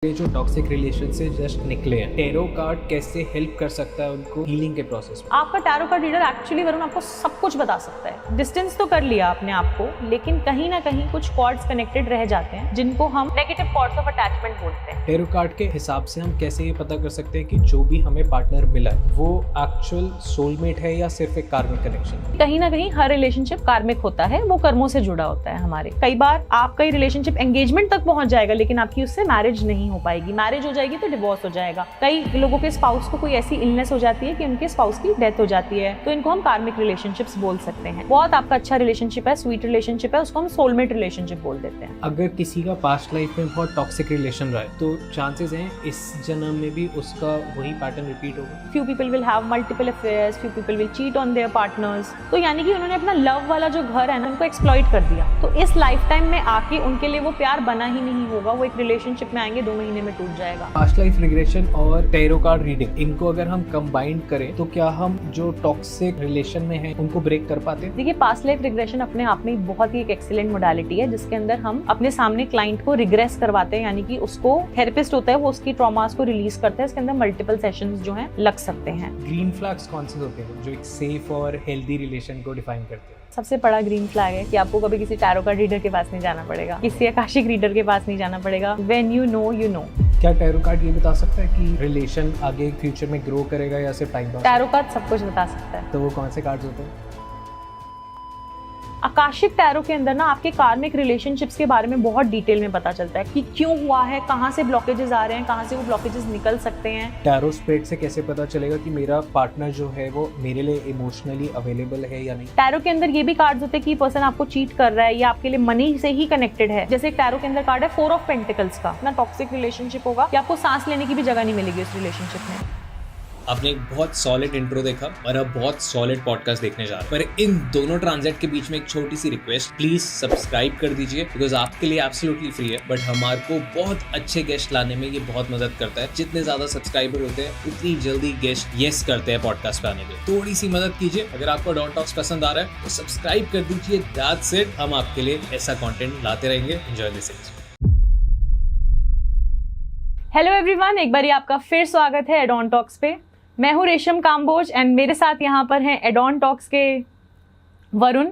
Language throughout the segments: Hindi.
ये जो टॉक्सिक रिलेशन से जस्ट निकले हैं, टैरो कार्ड कैसे हेल्प कर सकता है उनको हीलिंग के प्रोसेस में? आपका tarot card reader actually Varun आपको सब कुछ बता सकता है। डिस्टेंस तो कर लिया आपने आप को, लेकिन कहीं ना कहीं कुछ कॉर्ड्स कनेक्टेड रह जाते हैं जिनको हम नेगेटिव कॉर्ड्स ऑफ अटैचमेंट बोलते हैं। टैरो कार्ड के हिसाब से हम कैसे ये पता कर सकते हैं कि जो भी हमें पार्टनर मिला है वो एक्चुअल सोलमेट है या सिर्फ एक कार्मिक कनेक्शन? कहीं ना कहीं हर रिलेशनशिप कार्मिक होता है, वो कर्मों से जुड़ा होता है हमारे। कई बार आपका ये रिलेशनशिप एंगेजमेंट तक पहुंच जाएगा लेकिन आपकी उससे मैरिज नहीं हो पाएगी, मैरिज हो जाएगी तो डिवोर्स हो जाएगा। कई लोगों के स्पाउस को कोई ऐसी इलनेस हो जाती है कि उनके स्पाउस की डेथ हो जाती है, तो इनको हम कार्मिक रिलेशनशिप्स बोल सकते हैं। बहुत आपका अच्छा रिलेशनशिप है, स्वीट रिलेशनशिप है, उसको हम सोलमेट रिलेशनशिप बोल देते हैं। अगर किसी का पास्ट लाइफ में बहुत टॉक्सिक रिलेशन रहा है तो चांसेस हैं इस जन्म में भी उसका वही पैटर्न रिपीट होगा। Few people will have multiple affairs, few people will cheat on their partners. तो यानी कि उन्होंने अपना लव वाला जो घर है ना उनको एक्सप्लॉइट कर दिया, तो इस लाइफ टाइम में आके उनके लिए वो प्यार बना ही नहीं होगा। वो एक रिलेशनशिप में आएंगे 2 महीने में टूट जाएगा। पास्ट लाइफ रिग्रेशन और टैरो कार्ड रीडिंग, इनको अगर हम कंबाइन करें तो क्या हम जो टॉक्सिक रिलेशन में हैं उनको ब्रेक कर पाते हैं? देखिए, पास्ट लाइफ रिग्रेशन अपने आप में बहुत ही एक एक्सीलेंट मोडालिटी है जिसके अंदर हम अपने सामने क्लाइंट को रिग्रेस करवाते हैं, यानी कि उसको थेरेपिस्ट होता है वो उसकी ट्रॉमास को रिलीज करता है। इसके अंदर मल्टीपल सेशंस जो हैं लग सकते हैं। ग्रीन फ्लैग्स कौन से होते हैं जो एक सेफ और हेल्दी रिलेशन को डिफाइन करते हैं? सबसे बड़ा ग्रीन फ्लैग है कि आपको कभी किसी टैरो कार्ड रीडर के पास नहीं जाना पड़ेगा, किसी आकाशिक रीडर के पास नहीं जाना पड़ेगा। When you know you know. क्या टैरो कार्ड ये बता सकता है कि रिलेशन आगे फ्यूचर में ग्रो करेगा या सिर्फ टाइम पास? टैरो कार्ड सब कुछ बता सकता है। तो वो कौन से कार्ड्स होते हैं? आकाशिक टैरो के अंदर ना आपके कार्मिक रिलेशनशिप्स के बारे में बहुत डिटेल में पता चलता है कि क्यों हुआ है, कहाँ से ब्लॉकेजेस आ रहे हैं, कहाँ से वो ब्लॉकेजेस निकल सकते हैं। टैरो स्प्रेड से कैसे पता चलेगा कि मेरा पार्टनर जो है वो मेरे लिए इमोशनली अवेलेबल है या नहीं? टैरो के अंदर ये भी कार्ड्स होते हैं कि पर्सन आपको चीट कर रहा है या आपके लिए मनी से ही कनेक्टेड है। जैसे एक टैरो के अंदर कार्ड है 4 ऑफ पेंटिकल्स का, ना टॉक्सिक रिलेशनशिप होगा कि आपको सांस लेने की भी जगह नहीं मिलेगी उस रिलेशनशिप में। आपने एक बहुत सॉलिड इंट्रो देखा और अब बहुत सॉलिड पॉडकास्ट देखने जा रहे हैं, पर इन दोनों ट्रांजेक्ट के बीच में एक छोटी सी रिक्वेस्ट, प्लीज सब्सक्राइब कर दीजिए बिकॉज आपके लिए एब्सोल्युटली फ्री है, बट हमारे को बहुत अच्छे गेस्ट लाने में ये बहुत मदद करता है। जितने ज्यादा सब्सक्राइबर होते हैं उतनी जल्दी गेस्ट यस करते हैं पॉडकास्ट पे आने के। थोड़ी सी मदद कीजिए। अगर आपको डॉन टॉक्स पसंद आ रहा है तो सब्सक्राइब कर दीजिए। That's it. हम आपके लिए ऐसा कंटेंट लाते रहेंगे। Enjoy this. हेलो एवरीवन, एक बार आपका फिर स्वागत है एडॉन टॉक्स पे। मैं हूँ रेशम काम्बोज एंड मेरे साथ यहाँ पर हैं एडॉन टॉक्स के वरुण।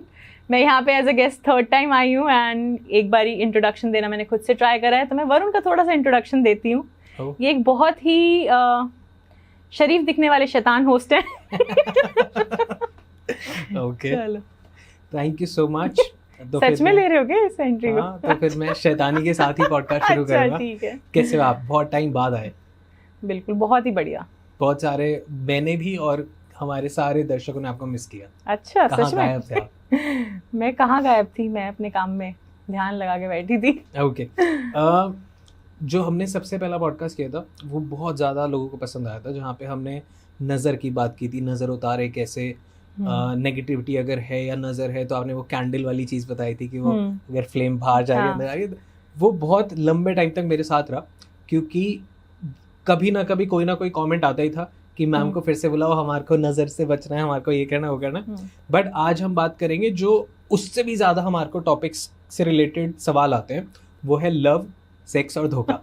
मैं यहाँ पे as a guest 3rd time आई हूँ एंड एक बारी इंट्रोडक्शन देना मैंने खुद से ट्राई करा है, तो मैं वरुण का थोड़ा सा इंट्रोडक्शन देती हूँ। ये एक बहुत ही शरीफ दिखने वाले शैतान होस्ट हैं। ओके, चलो, थैंक यू सो मच। सच में ले रहे हो क्या इस एंट्री को? हाँ, तो फिर मैं शैतानी के साथ ही पॉडकास्ट शुरू अच्छा, करूंगा। ठीक है। कैसे हो आप? बहुत टाइम बाद आए। बिल्कुल, बहुत ही बढ़िया। बहुत सारे, मैंने भी और हमारे सारे दर्शकों ने आपको मिस किया। अच्छा, कहाँ सच में? गायब थे आप? मैं कहाँ गायब थी, मैं अपने काम में ध्यान लगा के बैठी थी। ओके। जो हमने सबसे पहला पॉडकास्ट किया था वो बहुत ज़्यादा लोगों को पसंद आया था, जहाँ पे हमने नज़र की बात की थी, नज़र उतारे कैसे, नेगेटिविटी अगर है या नज़र है, तो आपने वो कैंडल वाली चीज़ बताई थी कि वो अगर फ्लेम बाहर जा रही है अंदर आ रही है। वो बहुत लंबे टाइम तक मेरे साथ रहा क्योंकि कभी ना कभी कोई ना कोई कमेंट आता ही था कि मैम को फिर से बुलाओ, हमारे को नज़र से बचना है, हमारे को ये करना वो करना। बट आज हम बात करेंगे जो उससे भी ज़्यादा हमारे को टॉपिक्स से रिलेटेड सवाल आते हैं, वो है लव, सेक्स और धोखा।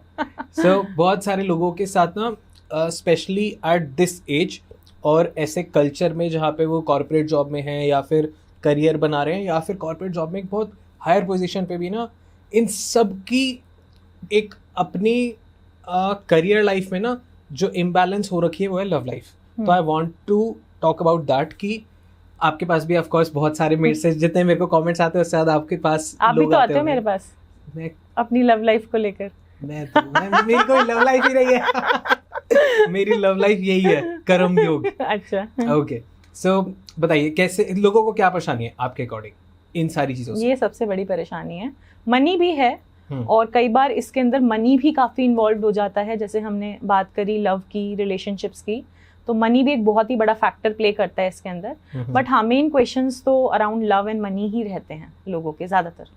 सो बहुत सारे लोगों के साथ ना, स्पेशली एट दिस एज और ऐसे कल्चर में जहाँ पे वो कॉर्पोरेट जॉब में हैं या फिर करियर बना रहे हैं या फिर कॉर्पोरेट जॉब में एक बहुत हायर पोजीशन पे भी ना, इन सब की एक अपनी करियर लाइफ में ना जो इम्बैलेंस हो रखी है वो है लव लाइफ। तो I want to talk about that कि आपके पास भी ऑफ कोर्स बहुत सारे मेरे से जितने मेरे को कमेंट्स आते हैं उससे ज़्यादा आपके पास आप भी तो आते हो मेरे पास मैं अपनी लव लाइफ को लेकर। मेरी कोई लव लाइफ ही नहीं है। मेरी लव लाइफ यही है, कर्म योग। अच्छा, ओके। सो बताइए कैसे लोगों को क्या परेशानी है आपके अकॉर्डिंग इन सारी चीज़ों से? ये सबसे बड़ी परेशानी है। मनी भी है और कई बार इसके अंदर मनी भी काफ़ी इन्वॉल्व हो जाता है। जैसे हमने बात करी लव की, रिलेशनशिप्स की, तो मनी भी एक बहुत ही बड़ा फैक्टर प्ले करता है इसके अंदर। बट हाँ, मेन क्वेश्चंस तो अराउंड लव एंड मनी ही रहते हैं लोगों के ज़्यादातर।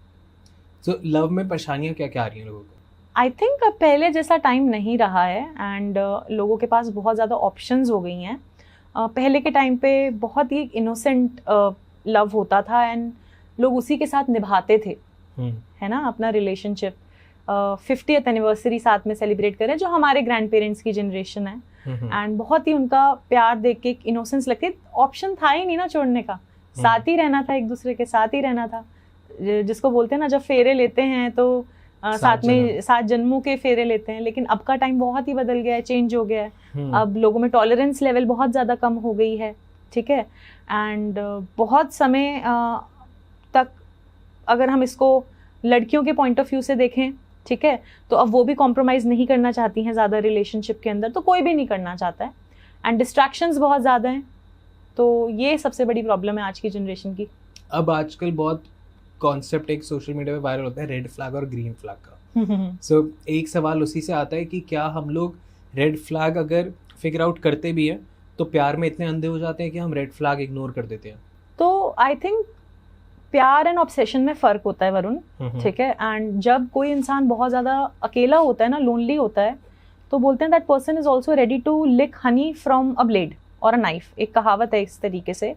सो लव में परेशानियाँ क्या क्या आ रही हैं लोगों को? आई थिंक अब पहले जैसा टाइम नहीं रहा है एंड लोगों के पास बहुत ज़्यादा ऑप्शंस हो गई हैं। पहले के टाइम पे बहुत ही इनोसेंट लव होता था एंड लोग उसी के साथ निभाते थे, है ना, अपना रिलेशनशिप। 50th एनिवर्सरी साथ में सेलिब्रेट करें, जो हमारे ग्रैंड पेरेंट्स की जनरेशन है। एंड बहुत ही उनका प्यार देख के एक इनोसेंस लगती, ऑप्शन था ही नहीं ना छोड़ने का, साथ ही रहना था, एक दूसरे के साथ ही रहना था। जिसको बोलते हैं ना, जब फेरे लेते हैं तो साथ में 7 जन्मों के फेरे लेते हैं। लेकिन अब का टाइम बहुत ही बदल गया है, चेंज हो गया है। अब लोगों में टॉलरेंस लेवल बहुत ज़्यादा कम हो गई है, ठीक है। एंड बहुत समय तक अगर हम इसको लड़कियों के पॉइंट ऑफ व्यू से देखें, ठीक है, तो अब वो भी कॉम्प्रोमाइज़ नहीं करना चाहती हैं ज़्यादा रिलेशनशिप के अंदर, तो कोई भी नहीं करना चाहता है। एंड डिस्ट्रैक्शंस बहुत ज़्यादा हैं, तो ये सबसे बड़ी प्रॉब्लम है आज की जनरेशन की। अब आजकल बहुत कॉन्सेप्ट एक सोशल मीडिया पे वायरल होता है, रेड फ्लैग और ग्रीन फ्लैग का। सो एक सवाल उसी से आता है कि क्या हम लोग रेड फ्लैग अगर फिगर आउट करते भी हैं तो प्यार में इतने अंधे हो जाते हैं कि हम रेड फ्लैग इग्नोर कर देते हैं? तो आई थिंक प्यार एंड ऑब्सेशन में फ़र्क होता है वरुण, ठीक है। एंड जब कोई इंसान बहुत ज़्यादा अकेला होता है ना, लोनली होता है, तो बोलते हैं that person is also ready to lick honey from a blade और अ नाइफ। एक कहावत है इस तरीके से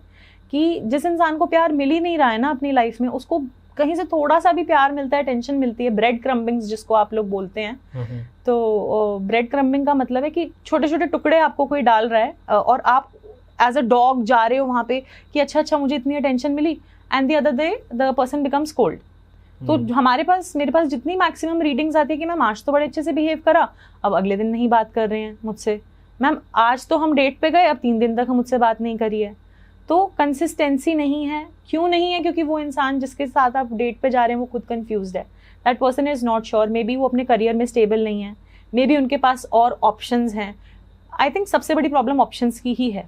कि जिस इंसान को प्यार मिल ही नहीं रहा है ना अपनी लाइफ में, उसको कहीं से थोड़ा सा भी प्यार मिलता है, टेंशन मिलती है, ब्रेड क्रम्बिंग्स जिसको आप लोग बोलते हैं। तो ब्रेड क्रम्बिंग का मतलब है कि छोटे छोटे टुकड़े आपको कोई डाल रहा है और आप एज अ डॉग जा रहे हो वहाँ पे कि अच्छा मुझे इतनी अटेंशन मिली, and the other day the person becomes cold. तो मेरे पास जितनी मैक्सिमम रीडिंग्स आती है कि मैम आज तो बड़े अच्छे से बिहेव करा, अब अगले दिन नहीं बात कर रहे हैं मुझसे। मैम आज तो हम डेट पे गए, अब 3 दिन तक हम मुझसे बात नहीं करी है। तो कंसिस्टेंसी नहीं है। क्यों नहीं है? क्योंकि वो इंसान जिसके साथ आप डेट पे जा रहे हैं वो खुद कंफ्यूज्ड है। That person is not sure, may be वो अपने करियर में स्टेबल नहीं है, मे बी उनके पास और ऑप्शंस हैं। आई थिंक सबसे बड़ी प्रॉब्लम ऑप्शंस की ही है,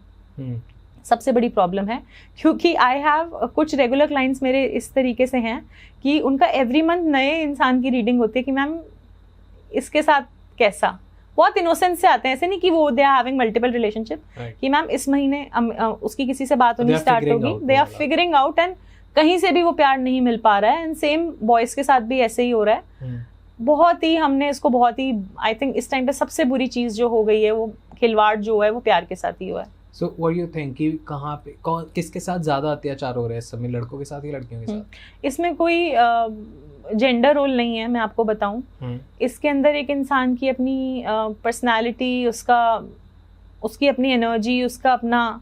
सबसे बड़ी प्रॉब्लम है। क्योंकि आई हैव कुछ रेगुलर क्लाइंट्स मेरे इस तरीके से हैं कि उनका एवरी मंथ नए इंसान की रीडिंग होती है कि मैम इसके साथ कैसा। बहुत इनोसेंस से आते हैं, ऐसे नहीं कि वो they are having multiple relationship, कि मैम इस महीने उसकी किसी से बात होनी स्टार्ट होगी, they are figuring out, and कहीं से भी वो प्यार नहीं मिल पा रहा है। एंड सेम बॉयज़ के साथ भी ऐसे ही हो रहा है। बहुत ही हमने इसको बहुत ही आई थिंक इस टाइम पे सबसे बुरी चीज़ जो हो गई है वो खिलवाड़ जो है वो प्यार के साथ ही हुआ है। So what you think कि कहाँ पे किसके साथ ज़्यादा अत्याचार हो रहे हैं इस समय, लड़कों के साथ या लड़कियों के साथ? इसमें कोई जेंडर रोल नहीं है, मैं आपको बताऊं। इसके अंदर एक इंसान की अपनी पर्सनालिटी, उसकी अपनी एनर्जी, उसका अपना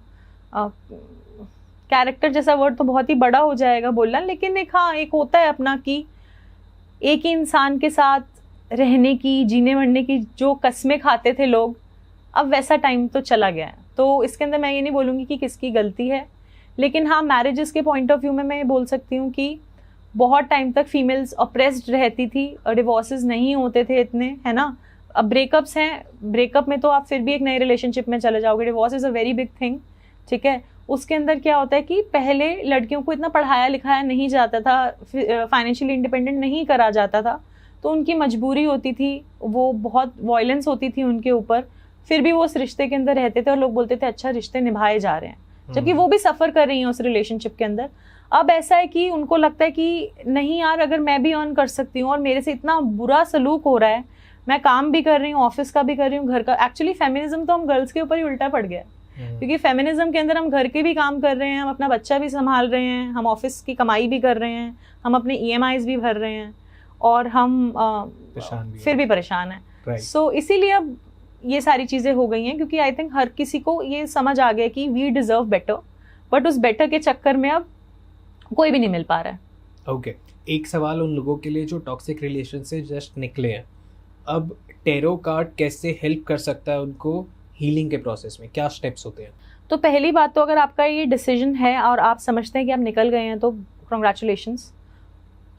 कैरेक्टर जैसा वर्ड तो बहुत ही बड़ा हो जाएगा बोलना, लेकिन एक होता है अपना कि एक ही इंसान के साथ रहने की, जीने मरने की जो कस्में खाते थे लोग, अब वैसा टाइम तो चला गया है। तो इसके अंदर मैं ये नहीं बोलूँगी कि किसकी गलती है, लेकिन हाँ मैरिजेस के पॉइंट ऑफ व्यू में मैं ये बोल सकती हूँ कि बहुत टाइम तक फीमेल्स ऑप्रेस्ड रहती थी और डिवोर्सेस नहीं होते थे इतने, है ना। अब ब्रेकअप्स हैं, ब्रेकअप में तो आप फिर भी एक नए रिलेशनशिप में चले जाओगे, divorce is a very big thing, ठीक है। उसके अंदर क्या होता है कि पहले लड़कियों को इतना पढ़ाया लिखाया नहीं जाता था, फाइनेंशियली इंडिपेंडेंट नहीं करा जाता था, तो उनकी मजबूरी होती थी, वो बहुत वायलेंस होती थी उनके ऊपर, फिर भी वो उस रिश्ते के अंदर रहते थे और लोग बोलते थे अच्छा रिश्ते निभाए जा रहे हैं, जबकि वो भी सफ़र कर रही हैं उस रिलेशनशिप के अंदर। अब ऐसा है कि उनको लगता है कि नहीं यार, अगर मैं भी अर्न कर सकती हूँ और मेरे से इतना बुरा सलूक हो रहा है, मैं काम भी कर रही हूँ, ऑफिस का भी कर रही हूँ, घर का। एक्चुअली फेमिनिज्म तो हम गर्ल्स के ऊपर ही उल्टा पड़ गया, क्योंकि फेमिनिज्म के अंदर हम घर के भी काम कर रहे हैं, हम अपना बच्चा भी संभाल रहे हैं, हम ऑफिस की कमाई भी कर रहे हैं, हम अपने EMIs भी भर रहे हैं और हम फिर भी परेशान हैं। सो इसीलिए अब ये सारी चीज़ें हो गई हैं, क्योंकि आई थिंक हर किसी को ये समझ आ गया कि वी डिज़र्व बेटर, बट उस बेटर के चक्कर में अब कोई भी नहीं मिल पा रहा है। ओके, एक सवाल उन लोगों के लिए जो टॉक्सिक रिलेशन से जस्ट निकले हैं, अब टैरो कार्ड कैसे हेल्प कर सकता है उनको हीलिंग के प्रोसेस में, क्या स्टेप्स होते हैं? तो पहली बात तो अगर आपका ये डिसीजन है और आप समझते हैं कि आप निकल गए हैं, तो कंग्रेचुलेशंस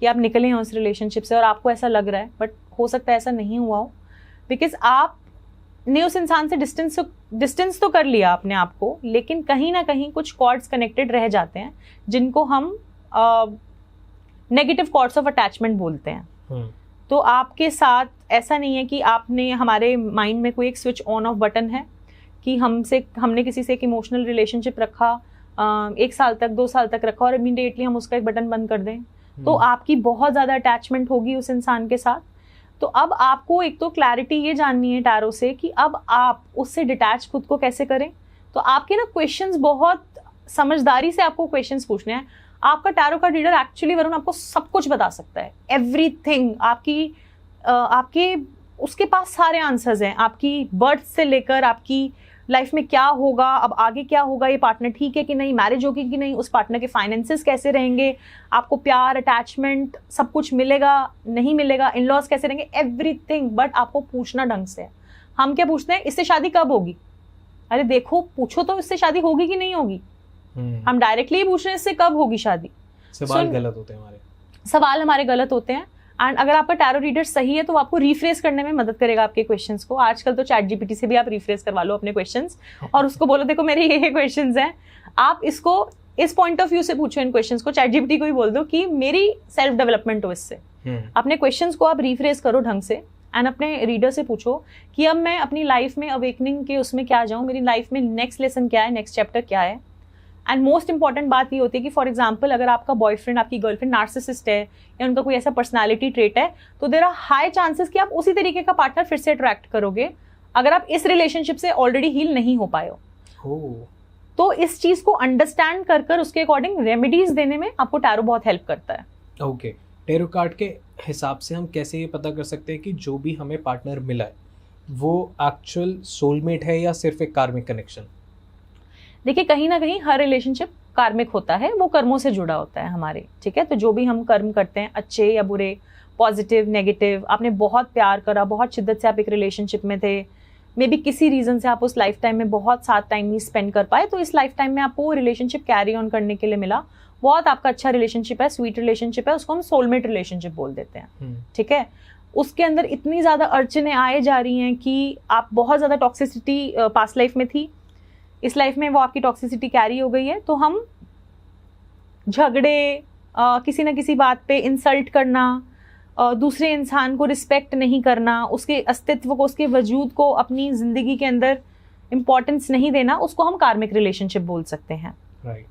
कि आप निकले हैं उस रिलेशनशिप से और आपको ऐसा लग रहा है, बट हो सकता है ऐसा नहीं हुआ हो, बिकॉज आपने उस इंसान से डिस्टेंस तो कर लिया अपने आप को, लेकिन कहीं ना कहीं कुछ कॉर्ड्स कनेक्टेड रह जाते हैं जिनको हम नेगेटिव कॉर्ड्स ऑफ अटैचमेंट बोलते हैं। तो आपके साथ ऐसा नहीं है कि आपने, हमारे माइंड में कोई एक स्विच ऑन ऑफ बटन है कि हमने किसी से एक इमोशनल रिलेशनशिप रखा, 1 साल तक 2 साल तक रखा और इमीडिएटली हम उसका एक बटन बंद कर दें, तो आपकी बहुत ज़्यादा अटैचमेंट होगी उस इंसान के साथ। तो अब आपको एक तो क्लैरिटी ये जाननी है टैरो से कि अब आप उससे डिटैच खुद को कैसे करें। तो आपके ना क्वेश्चंस, बहुत समझदारी से आपको क्वेश्चंस पूछने हैं। आपका टैरो का रीडर एक्चुअली वरुण आपको सब कुछ बता सकता है, एवरीथिंग, आपकी आपके उसके पास सारे आंसर्स हैं, आपकी बर्थ से लेकर आपकी लाइफ में क्या होगा, अब आगे क्या होगा, ये पार्टनर ठीक है कि नहीं, मैरिज होगी कि नहीं, उस पार्टनर के फाइनेंसेस कैसे रहेंगे, आपको प्यार, अटैचमेंट सब कुछ मिलेगा नहीं मिलेगा, इन लॉज कैसे रहेंगे, एवरीथिंग। बट आपको पूछना ढंग से है। हम क्या पूछते हैं, इससे शादी कब होगी? अरे देखो, पूछो तो इससे शादी होगी कि नहीं होगी। हम डायरेक्टली ही पूछ रहे हैं इससे कब होगी शादी। सवाल गलत होते हैं, सवाल हमारे गलत होते हैं। एंड अगर आपका टैरो रीडर सही है तो वो आपको रिफ्रेस करने में मदद करेगा आपके क्वेश्चंस को। आजकल तो चैट जीपीटी से भी आप रिफ्रेस करवा लो अपने क्वेश्चंस और उसको बोलो देखो मेरे ये क्वेश्चंस हैं, आप इसको इस पॉइंट ऑफ व्यू से पूछो इन क्वेश्चंस को। चैट जीपीटी को ही बोल दो कि मेरी सेल्फ डेवलपमेंट हो इससे। अपने क्वेश्चंस को आप रिफ्रेस करो ढंग से एंड अपने रीडर से पूछो कि अब मैं अपनी लाइफ में अवेकनिंग के उसमें क्या जाऊँ, मेरी लाइफ में नेक्स्ट लेसन क्या है, नेक्स्ट चैप्टर क्या है। एंड मोस्ट इंपॉर्टेंट बात ये होती है कि फॉर एग्जाम्पल अगर आपका बॉयफ्रेंड, आपकी गर्लफ्रेंड नार्सिसिस्ट है या उनका कोई ऐसा पर्सनालिटी ट्रेट है, तो देयर आर हाई चांसेस कि आप उसी तरीके का पार्टनर फिर से अट्रैक्ट करोगे अगर आप इस रिलेशनशिप से ऑलरेडी हील नहीं हो पाए हो। तो इस चीज को अंडरस्टैंड कर कर उसके अकॉर्डिंग रेमेडीज देने में आपको टैरो बहुत हेल्प करता है। ओके, टैरो कार्ड के हिसाब से हम कैसे ये पता कर सकते हैं कि जो भी हमें पार्टनर मिला है वो एक्चुअल सोलमेट है या सिर्फ एक कार्मिक कनेक्शन? देखिए, कहीं ना कहीं हर रिलेशनशिप कार्मिक होता है, वो कर्मों से जुड़ा होता है हमारे, ठीक है। तो जो भी हम कर्म करते हैं, अच्छे या बुरे, पॉजिटिव, नेगेटिव, आपने बहुत प्यार करा, बहुत शिद्दत से आप एक रिलेशनशिप में थे, मे बी किसी रीजन से आप उस लाइफ टाइम में बहुत साथ टाइम नहीं स्पेंड कर पाए, तो इस लाइफ टाइम में आपको वो रिलेशनशिप कैरी ऑन करने के लिए मिला, बहुत आपका अच्छा रिलेशनशिप है, स्वीट रिलेशनशिप है, उसको हम सोलमेट रिलेशनशिप बोल देते हैं, ठीक है। उसके अंदर इतनी ज़्यादा अड़चने आए जा रही हैं कि आप बहुत ज़्यादा टॉक्सिसिटी पास्ट लाइफ में थी, इस लाइफ में वो आपकी टॉक्सिसिटी कैरी हो गई है, तो हम झगड़े, किसी ना किसी बात पे इंसल्ट करना, दूसरे इंसान को रिस्पेक्ट नहीं करना, उसके अस्तित्व को, उसके वजूद को अपनी ज़िंदगी के अंदर इम्पोर्टेंस नहीं देना, उसको हम कार्मिक रिलेशनशिप बोल सकते हैं,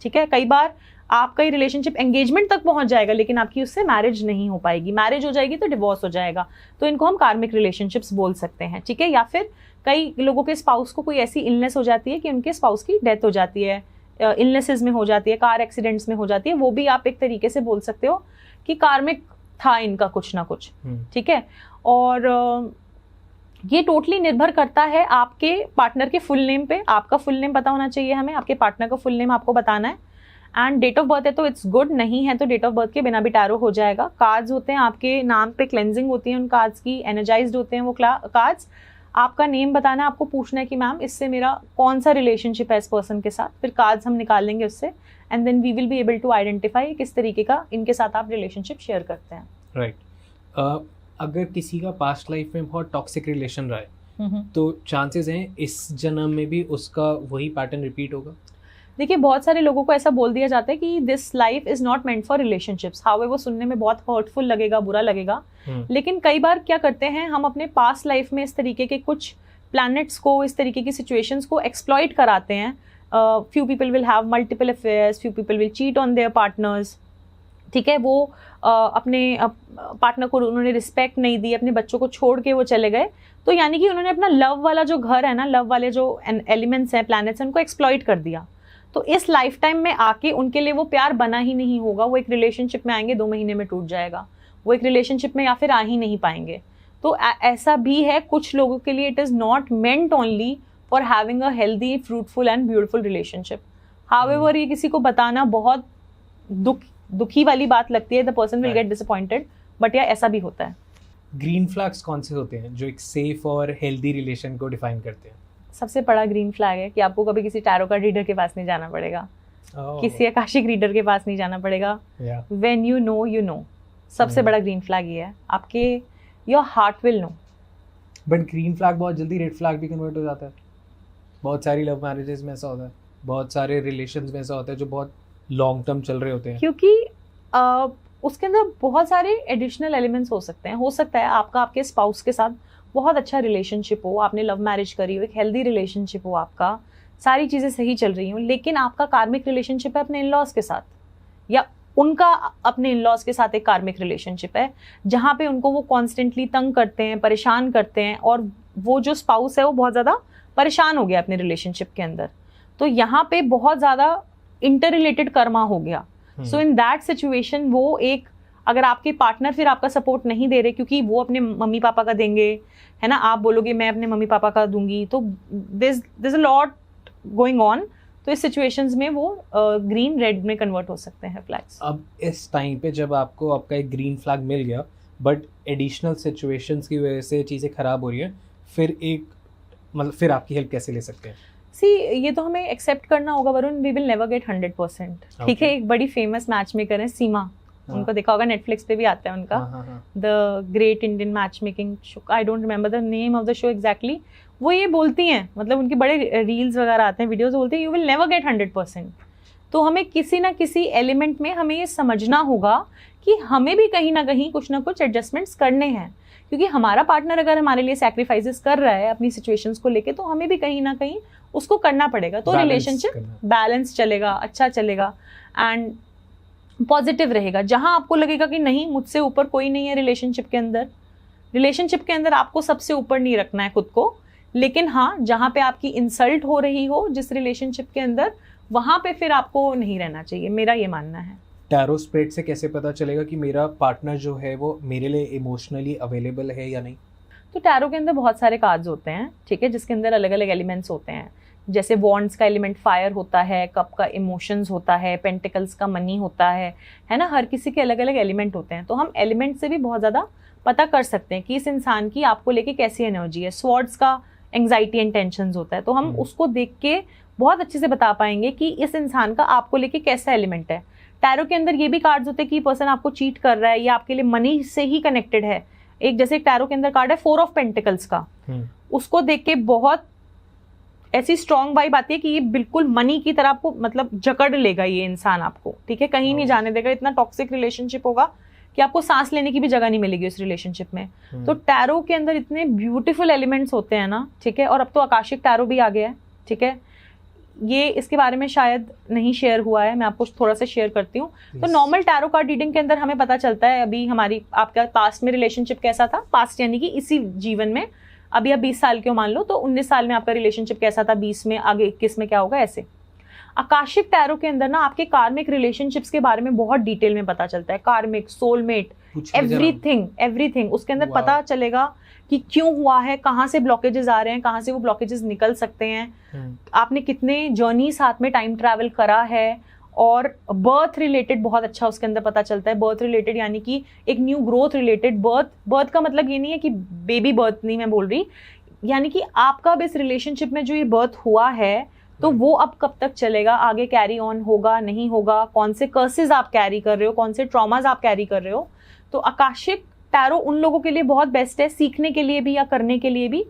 ठीक है। कई बार आपका ये रिलेशनशिप एंगेजमेंट तक पहुंच जाएगा लेकिन आपकी उससे मैरिज नहीं हो पाएगी, मैरिज हो जाएगी तो डिवोर्स हो जाएगा, तो इनको हम कार्मिक रिलेशनशिप्स बोल सकते हैं, ठीक है। या फिर कई लोगों के स्पाउस को कोई ऐसी इलनेस हो जाती है कि उनके स्पाउस की डेथ हो जाती है, इलनेसेस में हो जाती है, कार एक्सीडेंट्स में हो जाती है, वो भी आप एक तरीके से बोल सकते हो कि कार्मिक था इनका कुछ ना कुछ, ठीक है। और ये टोटली निर्भर करता है आपके पार्टनर के फुल नेम पे। आपका फुल नेम पता होना चाहिए हमें, आपके पार्टनर का फुल नेम आपको बताना है, एंड डेट ऑफ बर्थ है तो इट्स गुड, नहीं है तो डेट ऑफ बर्थ के बिना भी टैरो हो जाएगा। कार्ड्स होते हैं आपके नाम पे, क्लेंजिंग होती है उन कार्ड्स की, एनर्जाइज्ड होते हैं वो कार्ड्स। आपका नेम बताना है, आपको पूछना है कि मैम इससे मेरा कौन सा रिलेशनशिप है इस पर्सन के साथ, फिर कार्ड्स हम निकाल लेंगे उससे, and then we will be able to identify किस तरीके का इनके साथ आप रिलेशनशिप शेयर करते हैं। राइट। अगर किसी का पास्ट लाइफ में बहुत टॉक्सिक रिलेशन रहा है तो चांसेस हैं इस जन्म में भी उसका वही पैटर्न रिपीट होगा? देखिए, बहुत सारे लोगों को ऐसा बोल दिया जाता है कि this life is not meant for relationships. How वो सुनने में बहुत हर्टफुल लगेगा, बुरा लगेगा, लेकिन कई बार क्या करते हैं हम अपने पास्ट लाइफ में इस तरीके के कुछ प्लैनेट्स को, इस तरीके की सिचुएशंस को एक्सप्लॉइट कराते हैं। Few people will have multiple affairs, few people will cheat on their partners, ठीक है। वो अपने पार्टनर को उन्होंने रिस्पेक्ट नहीं दी, अपने बच्चों को छोड़ के वो चले गए, तो यानी कि उन्होंने अपना लव वाला जो घर है ना, लव वाले जो एलिमेंट्स हैं, प्लैनेट्स हैं, उनको एक्सप्लॉइट कर दिया। तो इस लाइफ टाइम में आके उनके लिए वो प्यार बना ही नहीं होगा। वो एक रिलेशनशिप में आएंगे, 2 महीने में टूट जाएगा, वो एक रिलेशनशिप में या फिर आ ही नहीं पाएंगे। तो ऐसा भी है कुछ लोगों के लिए, it is not meant only for having a healthy, fruitful and beautiful relationship. However ये किसी को बताना बहुत दुखी वाली बात लगती है, the person will get disappointed, but या ऐसा भी होता है। ग्रीन फ्लैग्स कौन से होते हैं जो एक सेफ और हेल्दी रिलेशन को डिफाइन करते हैं? सबसे बड़ा ग्रीन फ्लैग है कि आपको कभी किसी टैरो कार्ड रीडर के पास नहीं जाना पड़ेगा, किसी आकाशिक रीडर के पास नहीं जाना पड़ेगा। व्हेन यू नो, सबसे बड़ा ग्रीन फ्लैग ये है, आपके your heart will know. But green flag बहुत जल्दी रेड फ्लैग भी कन्वर्ट हो जाता है। बहुत सारी लव मैरिजेस में ऐसा होता है, बहुत सारे रिलेशंस में ऐसा होता है जो बहुत लॉन्ग टर्म चल रहे होते हैं, क्योंकि उसके अंदर बहुत सारे एडिशनल एलिमेंट्स हो सकते हैं। हो सकता है आपका आपके स्पाउस के साथ बहुत अच्छा रिलेशनशिप हो, आपने लव मैरिज करी हो, एक हेल्दी रिलेशनशिप हो, आपका सारी चीज़ें सही चल रही हों, लेकिन आपका कार्मिक रिलेशनशिप है अपने इन लॉज के साथ, या उनका अपने इन लॉज के साथ एक कार्मिक रिलेशनशिप है जहाँ पे उनको वो कॉन्स्टेंटली तंग करते हैं, परेशान करते हैं, और वो जो स्पाउस है वो बहुत ज़्यादा परेशान हो गया अपने रिलेशनशिप के अंदर। तो यहाँ पे बहुत ज़्यादा इंटर रिलेटेड कर्मा हो गया। सो इन दैट सिचुएशन वो एक अगर आपके पार्टनर फिर आपका सपोर्ट नहीं दे रहे क्योंकि वो अपने मम्मी पापा का देंगे, है ना, आप बोलोगे मैं अपने मम्मी पापा का दूंगी, तो there's a lot going on, तो इस सिचुएशंस में वो ग्रीन रेड में कन्वर्ट हो सकते हैं फ्लैग्स। अब इस टाइम पे जब आपको आपका एक ग्रीन फ्लैग मिल गया बट एडिशनल सिचुएशंस की वजह से चीज़ें ख़राब हो रही हैं, फिर आपकी हेल्प कैसे ले सकते हैं? ये तो हमें एक्सेप्ट करना होगा Varun, we will never get 100%, ठीक है। एक बड़ी फेमस मैच मेकर है सीमा, उनको देखा होगा, नेटफ्लिक्स पे भी आता है उनका, the great Indian match making show, I don't remember the name of the show exactly. वो ये बोलती हैं, मतलब उनके बड़े रील्स वगैरह आते हैं, वीडियोस, बोलती हैं यू विल नेवर गेट 100%। तो हमें किसी ना किसी एलिमेंट में हमें ये समझना होगा कि हमें भी कहीं ना कहीं कुछ ना कुछ एडजस्टमेंट्स करने हैं, क्योंकि हमारा पार्टनर अगर हमारे लिए सैक्रिफाइसेस कर रहा है अपनी सिचुएशंस को लेके, तो हमें भी कहीं ना कहीं उसको करना पड़ेगा, तो रिलेशनशिप बैलेंस चलेगा, अच्छा चलेगा एंड पॉजिटिव रहेगा। जहां आपको लगेगा कि नहीं मुझसे ऊपर कोई नहीं है रिलेशनशिप के अंदर आपको सबसे ऊपर नहीं रखना है खुद को, लेकिन हाँ जहां पे आपकी इंसल्ट हो रही हो जिस रिलेशनशिप के अंदर, वहां पे फिर आपको नहीं रहना चाहिए, मेरा ये मानना है। टैरो स्प्रेड से कैसे पता चलेगा कि मेरा पार्टनर जो है वो मेरे लिए इमोशनली अवेलेबल है या नहीं? तो टैरो के अंदर बहुत सारे कार्ड्स होते हैं, ठीक है, जिसके अंदर अलग अलग एलिमेंट्स होते हैं। जैसे वॉन्ड्स का एलिमेंट फायर होता है, कप का इमोशंस होता है, पेंटिकल्स का मनी होता है ना, हर किसी के अलग अलग एलिमेंट होते हैं। तो हम एलिमेंट से भी बहुत ज़्यादा पता कर सकते हैं कि इस इंसान की आपको लेके कैसी एनर्जी है। स्वॉर्ड्स का एंग्जाइटी एंड टेंशंस होता है, तो हम उसको देख के बहुत अच्छे से बता पाएंगे कि इस इंसान का आपको लेके कैसा एलिमेंट है। टैरो के अंदर ये भी कार्ड्स होते हैं कि पर्सन आपको चीट कर रहा है या आपके लिए मनी से ही कनेक्टेड है। एक जैसे एक टैरो के अंदर कार्ड है 4 ऑफ पेंटिकल्स का, उसको देख के बहुत ऐसी स्ट्रॉन्ग वाइब आती है कि ये बिल्कुल मनी की तरह आपको मतलब जकड़ लेगा ये इंसान आपको, ठीक है, कहीं नहीं जाने देगा। इतना टॉक्सिक रिलेशनशिप होगा कि आपको सांस लेने की भी जगह नहीं मिलेगी उस रिलेशनशिप में। तो टैरो के अंदर इतने ब्यूटीफुल एलिमेंट्स होते हैं ना, ठीक है, और अब तो आकाशिक टैरो भी आ गया है, ठीक है, ये इसके बारे में शायद नहीं शेयर हुआ है, मैं आपको थोड़ा सा शेयर करती हूँ। तो नॉर्मल टैरो कार्ड रीडिंग के अंदर हमें पता चलता है अभी हमारी आपका पास्ट में रिलेशनशिप कैसा था, पास्ट यानी कि इसी जीवन में, अभी आप 20 साल के हो मान लो, तो 19 साल में आपका रिलेशनशिप कैसा था, 20 में, आगे 21 में क्या होगा, ऐसे। आकाशिक टैरो के अंदर ना आपके कार्मिक रिलेशनशिप्स के बारे में बहुत डिटेल में पता चलता है, कार्मिक, सोलमेट, एवरीथिंग उसके अंदर पता चलेगा कि क्यों हुआ है, कहाँ से ब्लॉकेजेस आ रहे हैं, कहाँ से वो ब्लॉकेजेस निकल सकते हैं, आपने कितने जर्नी साथ में टाइम ट्रैवल करा है, और बर्थ रिलेटेड बहुत अच्छा उसके अंदर पता चलता है। बर्थ रिलेटेड यानी कि एक न्यू ग्रोथ रिलेटेड, बर्थ का मतलब ये नहीं है कि बेबी बर्थ नहीं मैं बोल रही, यानी कि आपका अब इस रिलेशनशिप में जो ये बर्थ हुआ है तो वो अब कब तक चलेगा, आगे कैरी ऑन होगा नहीं होगा, कौन से कर्सेस आप कैरी कर रहे हो, कौन से ट्रॉमास आप कैरी कर रहे हो। तो आकाशिक टैरो उन लोगों के लिए बहुत बेस्ट है, सीखने के लिए भी या करने के लिए भी,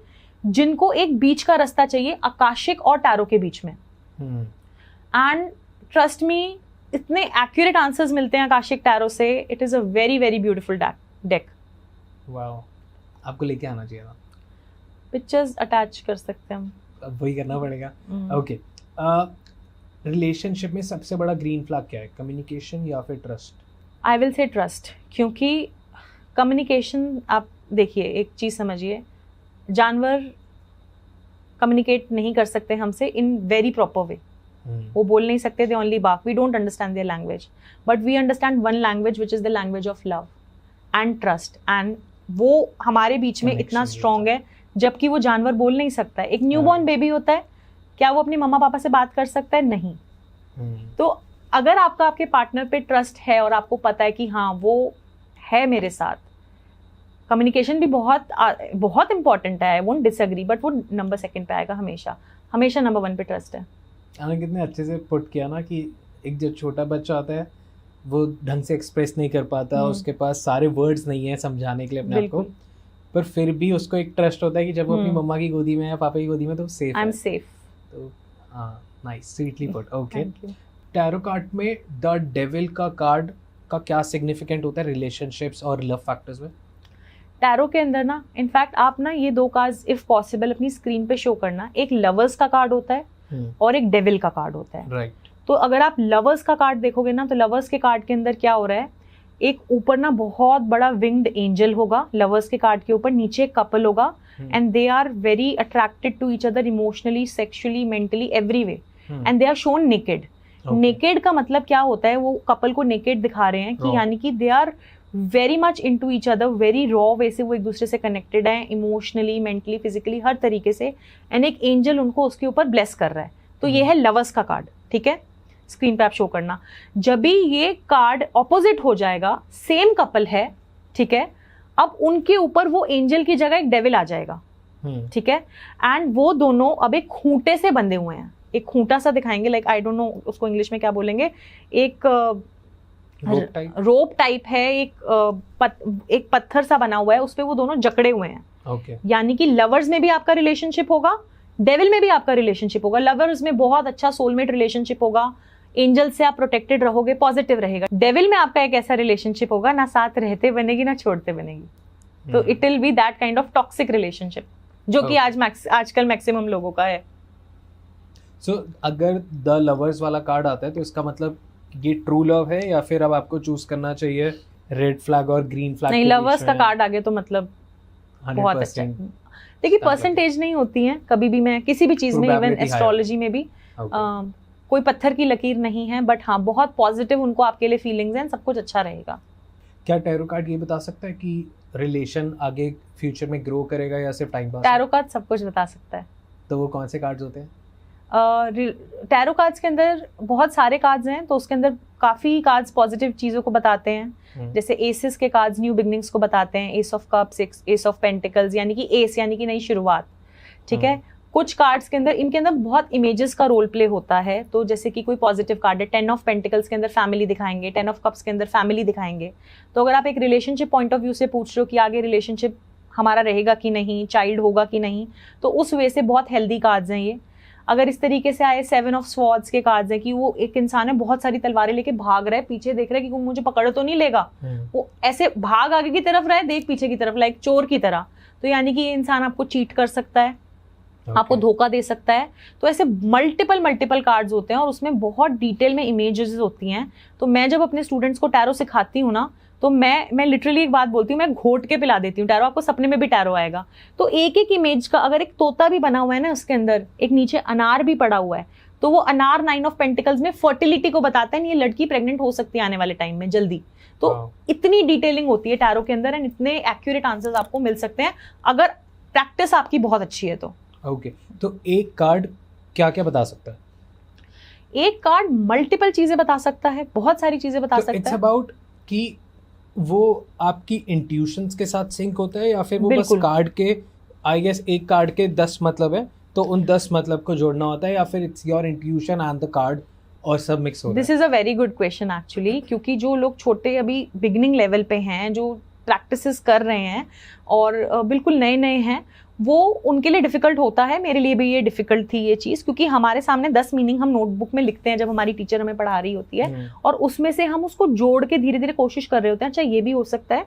जिनको एक बीच का रास्ता चाहिए आकाशिक और टैरो के बीच में। एंड ट्रस्ट मी, इतने एक्यूरेट आंसर्स मिलते हैं आकाशिक टैरो से, it is a very very beautiful deck. Wow, आपको लेके आना चाहिए था। पिक्चर्स अटैच कर सकते हैं हम, अब वही करना पड़ेगा। ओके, रिलेशनशिप में सबसे बड़ा ग्रीन फ्लैग क्या है, कम्युनिकेशन या फिर trust? I will say trust, क्योंकि कम्युनिकेशन, आप देखिए एक चीज़ समझिए, जानवर कम्युनिकेट नहीं कर सकते हमसे इन वेरी प्रॉपर वे, वो बोल नहीं सकते, they only bark, we don't understand their language, but we understand one language which is the language of love and trust, and वो हमारे बीच में इतना स्ट्रॉन्ग है, जबकि वो जानवर बोल नहीं सकता है। एक न्यूबॉर्न बेबी होता है, क्या वो अपने मम्मा पापा से बात कर सकता है? नहीं। तो अगर आपका आपके पार्टनर पे ट्रस्ट है और आपको पता है कि हाँ वो है मेरे साथ, कम्युनिकेशन भी बहुत इंपॉर्टेंट है, आई वोंट डिसएग्री, बट वो नंबर 2 पे आएगा हमेशा नंबर 1 पे ट्रस्ट है। कितने अच्छे से पुट किया ना कि एक जो छोटा बच्चा होता है वो ढंग से एक्सप्रेस नहीं कर पाता, उसके पास सारे वर्ड्स नहीं है समझाने के लिए अपने आप को, पर फिर भी उसको एक ट्रस्ट होता है कि जब वो अपनी मम्मा की गोदी में या पापा की गोदी में तो सेफ है। I am safe. तो हाँ, nice, sweetly put. Okay, tarot card में द डेविल का कार्ड का क्या सिग्निफिकेंट होता है रिलेशनशिप्स और लव फैक्टर्स में? टैरो के अंदर ना, इनफैक्ट आप ना ये 2 कार्ड्स इफ पॉसिबल अपनी स्क्रीन पे शो करना, एक लवर्स का कार्ड होता है और एक डेविल का कार्ड होता है। राइट। तो अगर आप लवर्स का कार्ड देखोगे ना, तो लवर्स के कार्ड के अंदर क्या हो रहा है, एक ऊपर ना बहुत बड़ा विंग्ड एंजल होगा लवर्स के कार्ड के ऊपर, नीचे एक कपल होगा, and they are very attracted to each other emotionally, sexually, mentally, every way, and they are shown naked. Naked का मतलब क्या होता है, वो कपल को नेकेड दिखा रहे हैं कि यानी कि they are very much into each other, very raw way से वो एक दूसरे से कनेक्टेड है, इमोशनली, मेंटली, फिजिकली, हर तरीके से। एंड एक एंजल उनको उसके ऊपर ब्लेस कर रहा है। तो ये है लवर्स का कार्ड, ठीक है, स्क्रीन पे आप शो करना। जब भी ये कार्ड ऑपोजिट हो जाएगा, सेम कपल है, ठीक है, अब उनके ऊपर वो एंजल की जगह एक डेविल आ जाएगा, ठीक है, एंड वो दोनों अब एक खूंटे से बंधे हुए हैं। एक खूंटा सा दिखाएंगे, लाइक आई डोंट नो उसको इंग्लिश में क्या बोलेंगे, एक रोप टाइप है, एक पत्थर सा बना हुआ है, उस पे वो दोनों जकड़े हुए हैं। Okay. यानी कि लवर्स में भी आपका रिलेशनशिप होगा, डेविल में भी आपका रिलेशनशिप होगा। लवर्स में बहुत अच्छा सोलमेट रिलेशनशिप होगा, एंजल से आप प्रोटेक्टेड रहोगे, पॉजिटिव रहेगा। डेविल में आपका एक ऐसा रिलेशनशिप होगा, ना साथ रहते बनेगी ना छोड़ते बनेगी। तो it will be that kind of toxic relationship, जो कि आजकल मैक्सिमम लोगों का है। सो अगर द लवर्स वाला कार्ड आता है तो इसका मतलब ये ट्रू लव है, या फिर अब आपको चूज करना चाहिए रेड फ्लैग और ग्रीन फ्लैग? नहीं, लवर्स का कार्ड आगे तो मतलब बहुत अच्छा है। देखिए, परसेंटेज नहीं होती है कभी भी, मैं किसी भी चीज में, इवन एस्ट्रोलॉजी में भी कोई पत्थर की लकीर नहीं है, बट हाँ बहुत पॉजिटिव उनको आपके लिए फीलिंग्स हैं, सब कुछ अच्छा रहेगा। क्या टैरो कार्ड ये बता सकता है कि रिलेशन आगे फ्यूचर में ग्रो करेगा या सिर्फ टाइम पास? टैरो कार्ड सब कुछ बता सकता है। तो वो कौन से कार्ड्स होते हैं? टैरो कार्ड्स के अंदर बहुत सारे कार्ड्स हैं, तो उसके अंदर काफ़ी कार्ड्स पॉजिटिव चीज़ों को बताते हैं। जैसे एसेस के कार्ड्स न्यू बिगनिंग्स को बताते हैं, S of cups, S of pentacles, यानी कि एस यानी कि नई शुरुआत, ठीक है। कुछ कार्ड्स के अंदर, इनके अंदर बहुत इमेजेस का रोल प्ले होता है। तो जैसे कि कोई पॉजिटिव कार्ड है, 10 ऑफ पेंटिकल्स के अंदर फैमिली दिखाएंगे, 10 ऑफ कप्स के अंदर फैमिली दिखाएंगे। तो अगर आप एक रिलेशनशिप पॉइंट ऑफ व्यू से पूछ रहे हो कि आगे रिलेशनशिप हमारा रहेगा कि नहीं, चाइल्ड होगा कि नहीं, तो उस वे से बहुत हेल्दी कार्ड्स हैं ये। अगर इस तरीके से आए 7 ऑफ स्वॉर्ड्स के कार्ड्स हैं कि वो एक इंसान है, बहुत सारी तलवारें लेके भाग रहा है, पीछे देख रहा है कि वो मुझे पकड़ तो नहीं लेगा, वो ऐसे भाग आगे की तरफ रहा है, देख पीछे की तरफ, लाइक चोर की तरह। तो यानी कि ये इंसान आपको चीट कर सकता है, आपको धोखा दे सकता है। तो ऐसे मल्टीपल कार्ड्स होते हैं और उसमें बहुत डिटेल में इमेजेस होती हैं। तो मैं जब अपने स्टूडेंट्स को टैरो सिखाती हूँ ना, तो मैं लिटरली एक बात बोलती हूँ, मैं घोट के पिला देती हूँ टैरो। आपको सपने में भी टैरो आएगा। तो एक एक इमेज का, अगर एक तोता भी बना हुआ है ना, उसके अंदर एक नीचे अनार भी पड़ा हुआ है, तो वो अनार 9 ऑफ पेंटिकल्स में फर्टिलिटी को बताता है, ये लड़की प्रेग्नेंट हो सकती है आने वाले टाइम में जल्दी। तो इतनी डिटेलिंग होती है टैरो के अंदर, एंड इतने एक्यूरेट आंसर्स आपको मिल सकते हैं अगर प्रैक्टिस आपकी बहुत अच्छी है तो। ओके, तो एक कार्ड क्या क्या बता सकता है? एक कार्ड मल्टीपल चीजें बता सकता है, बहुत सारी चीजें बता सकता है। इट्स अबाउट कि वो आपकी इंट्यूशंस के साथ सिंक होता है, या फिर वो बस कार्ड के, आई गेस एक कार्ड के 10 मतलब है, तो उन 10 मतलब को जोड़ना होता है, या फिर it's your intuition and the card और सब मिक्स हो रहा है? This is a very good question actually, क्योंकि जो लोग छोटे अभी बिगिनिंग लेवल पे हैं, जो प्रैक्टिसेस कर रहे हैं और बिल्कुल नए नए हैं, वो उनके लिए डिफिकल्ट होता है। मेरे लिए भी ये डिफिकल्ट थी ये चीज़, क्योंकि हमारे सामने 10 मीनिंग हम नोटबुक में लिखते हैं जब हमारी टीचर हमें पढ़ा रही होती है, और उसमें से हम उसको जोड़ के धीरे धीरे कोशिश कर रहे होते हैं, अच्छा ये भी हो सकता है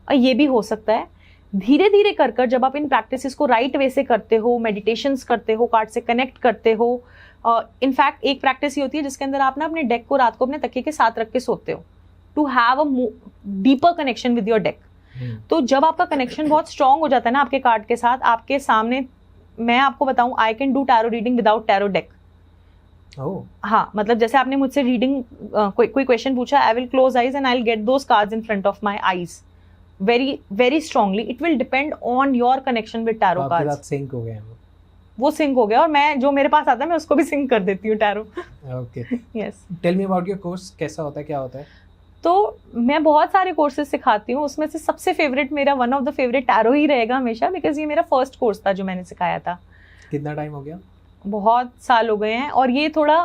और ये भी हो सकता है। धीरे धीरे कर जब आप इन प्रैक्टिसेस को राइट वे से करते हो, मेडिटेशंस करते हो, कार्ड से कनेक्ट करते हो। इनफैक्ट एक प्रैक्टिस ये होती है जिसके अंदर आप ना अपने डेक को रात को अपने तकिए के साथ रख के सोते हो, to have a deeper connection with your deck. तो जब आपका कनेक्शन बहुत स्ट्रांग हो जाता है ना आपके कार्ड के साथ, आपके सामने, मैं आपको बताऊं, I can do tarot reading without tarot deck. हाँ, मतलब जैसे आपने मुझसे रीडिंग कोई क्वेश्चन पूछा, I will close eyes and I will get those cards in front of my eyes very very strongly. It will depend on your connection with tarot cards. Sync हो गए वो सिंक हो गया, और मैं जो मेरे पास आता है मैं उसको भी सिंक कर देती हूँ tarot. Okay, yes. Tell me about your course, कैसा होता है, क्या होता है? तो मैं बहुत सारे कोर्सेज सिखाती हूँ, उसमें से सबसे फेवरेट मेरा, one of the favourite tarot ही रहेगा हमेशा, बिकॉज ये मेरा फर्स्ट कोर्स था जो मैंने सिखाया था। कितना टाइम हो गया? बहुत साल हो गए हैं, और ये थोड़ा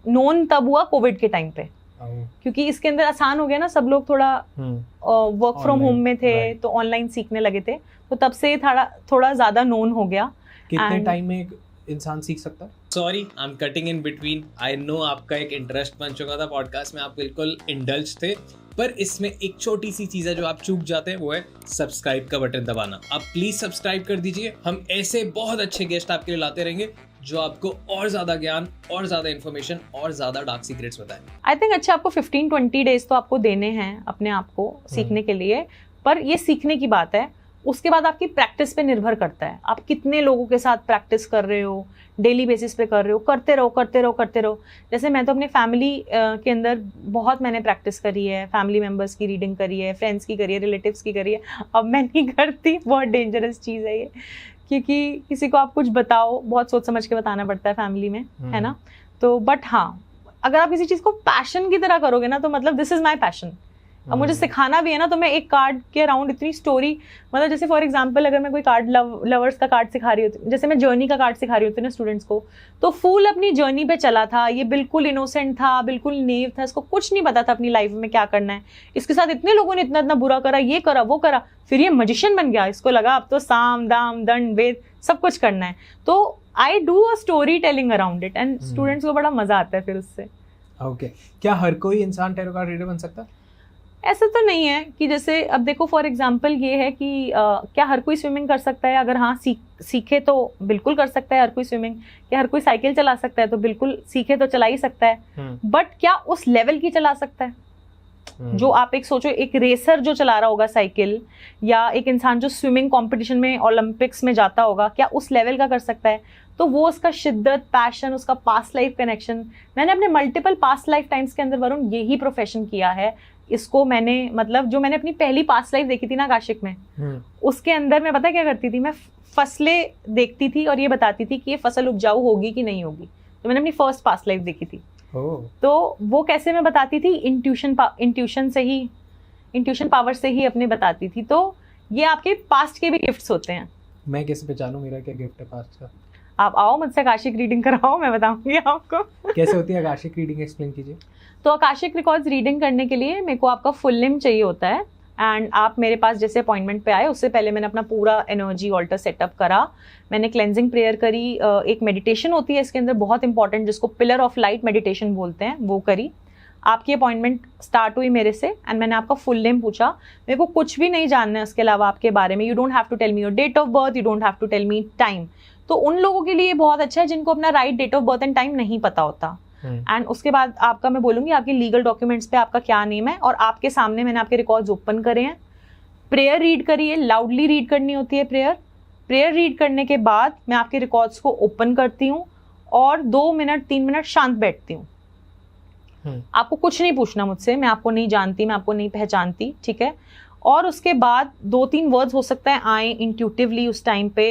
नोन तब हुआ कोविड के टाइम पे, क्योंकि इसके अंदर आसान हो गया ना, सब लोग थोड़ा वर्क फ्रॉम होम में थे, तो ऑनलाइन सीखने लगे थे, तो तब से थोड़ा ज्यादा नोन हो गया। कितने टाइम में एक इंसान सीख सकता है? Sorry, I am cutting in between. I know आपका एक इंटरेस्ट बन चुका था पॉडकास्ट में, आप बिल्कुल इंडल्ज थे, पर इसमें एक छोटी सी चीज है जो आप चूक जाते हैं, वो है सब्सक्राइब का बटन दबाना। आप प्लीज सब्सक्राइब कर दीजिए। हम ऐसे बहुत अच्छे गेस्ट आपके लिए लाते रहेंगे जो आपको और ज्यादा ज्ञान और ज्यादा इन्फॉर्मेशन और ज्यादा डार्क सीक्रेट्स बताएं। आई थिंक अच्छा, आपको 15-20 डेज तो आपको देने हैं अपने आप को सीखने के लिए, पर ये सीखने की बात है। उसके बाद आपकी प्रैक्टिस पे निर्भर करता है, आप कितने लोगों के साथ प्रैक्टिस कर रहे हो, डेली बेसिस पे कर रहे हो, करते रहो। जैसे मैं तो अपने फैमिली के अंदर बहुत मैंने प्रैक्टिस करी है, फैमिली मेम्बर्स की रीडिंग करी है, फ्रेंड्स की करी है, रिलेटिव्स की करी है। अब मैं नहीं करती, बहुत डेंजरस चीज़ है ये, क्योंकि किसी को आप कुछ बताओ बहुत सोच समझ के बताना पड़ता है फैमिली में, है ना। तो बट हाँ, अगर आप किसी चीज़ को पैशन की तरह करोगे ना, तो मतलब दिस इज़ माई पैशन। अब मुझे सिखाना भी है ना, तो मैं एक कार्ड के अराउंड इतनी स्टोरी, मतलब जैसे फॉर एग्जांपल अगर मैं कोई कार्ड लवर्स का कार्ड सिखा रही होती, जैसे मैं जर्नी का कार्ड सिखा रही होती ना स्टूडेंट्स को, तो फुल अपनी जर्नी पे चला था, ये बिल्कुल इनोसेंट था, बिल्कुल नेव था, इसको कुछ नहीं पता था अपनी लाइफ में क्या करना है, इसके साथ इतने लोगों ने इतना इतना बुरा करा, ये करा वो करा, फिर ये मजिशियन बन गया, इसको लगा अब तो साम दाम दंड वेद सब कुछ करना है। तो I do a story telling around it, and students को बड़ा मजा आता है फिर उससे। ओके, क्या हर कोई इंसान टैरो कार्ड रीडर बन सकता है? ऐसा तो नहीं है कि जैसे अब देखो फॉर एग्जांपल ये है कि क्या हर कोई स्विमिंग कर सकता है? अगर हाँ सीखे तो बिल्कुल कर सकता है हर कोई स्विमिंग। क्या हर कोई साइकिल चला सकता है? तो बिल्कुल सीखे तो चला ही सकता है, बट क्या उस लेवल की चला सकता है? जो आप एक सोचो, एक रेसर जो चला रहा होगा साइकिल, या एक इंसान जो स्विमिंग कंपटीशन में ओलंपिक्स में जाता होगा, क्या उस लेवल का कर सकता है? तो वो उसका शिद्दत, पैशन, उसका पास्ट लाइफ कनेक्शन। मैंने अपने मल्टीपल पास्ट लाइफ टाइम्स के अंदर वरुण यही प्रोफेशन किया है। इसको मैंने मतलब जो मैंने अपनी पहली पास्ट लाइफ देखी थी ना आकाशिक में, उसके अंदर मैं पता क्या करती थी, मैं फसलें देखती थी और ये बताती थी कि ये फसल उपजाऊ होगी कि नहीं होगी। तो मैंने अपनी फर्स्ट पास्ट लाइफ देखी थी। तो वो कैसे मैं बताती थी, इंट्यूशन पावर से ही अपने बताती थी। तो ये आपके पास्ट के भी गिफ्ट्स होते हैं। मैं कैसे पहचानूं मेरा क्या गिफ्ट है पास्ट का? आप आओ मुझसे आकाशिक रीडिंग कराओ, मैं बताऊंगी आपको। कैसे होती है आकाशिक रीडिंग, एक्सप्लेन कीजिए। तो आकाशिक रिकॉर्ड्स रीडिंग करने के लिए मेरे को आपका फुल नेम चाहिए होता है, एंड आप मेरे पास जैसे अपॉइंटमेंट पे आए उससे पहले मैंने अपना पूरा एनर्जी ऑल्टर सेटअप करा, मैंने क्लेंजिंग प्रेयर करी, एक मेडिटेशन होती है इसके अंदर बहुत इंपॉर्टेंट जिसको पिलर ऑफ लाइट मेडिटेशन बोलते हैं, वो करी। आपकी अपॉइंटमेंट स्टार्ट हुई मेरे से, एंड मैंने आपका फुल नेम पूछा। मेरे को कुछ भी नहीं जानना है उसके अलावा आपके बारे में। You don't have to tell me your date of birth, you don't have to tell me time. तो उन लोगों के लिए बहुत अच्छा है जिनको अपना right date of birth and time नहीं पता होता। एंड उसके बाद आपका मैं बोलूंगी आपके लीगल डॉक्यूमेंट्स पे आपका क्या नेम है, और आपके सामने मैंने आपके रिकॉर्ड्स ओपन करे हैं। प्रेयर रीड करिए, लाउडली रीड करनी होती है प्रेयर रीड करने के बाद मैं आपके रिकॉर्ड्स को ओपन करती हूँ और 2 मिनट 3 मिनट शांत बैठती हूँ। आपको कुछ नहीं पूछना मुझसे, मैं आपको नहीं जानती, मैं आपको नहीं पहचानती, ठीक है। और उसके बाद 2-3 वर्ड्स हो सकता है आए इंट्यूटिवली उस टाइम पे,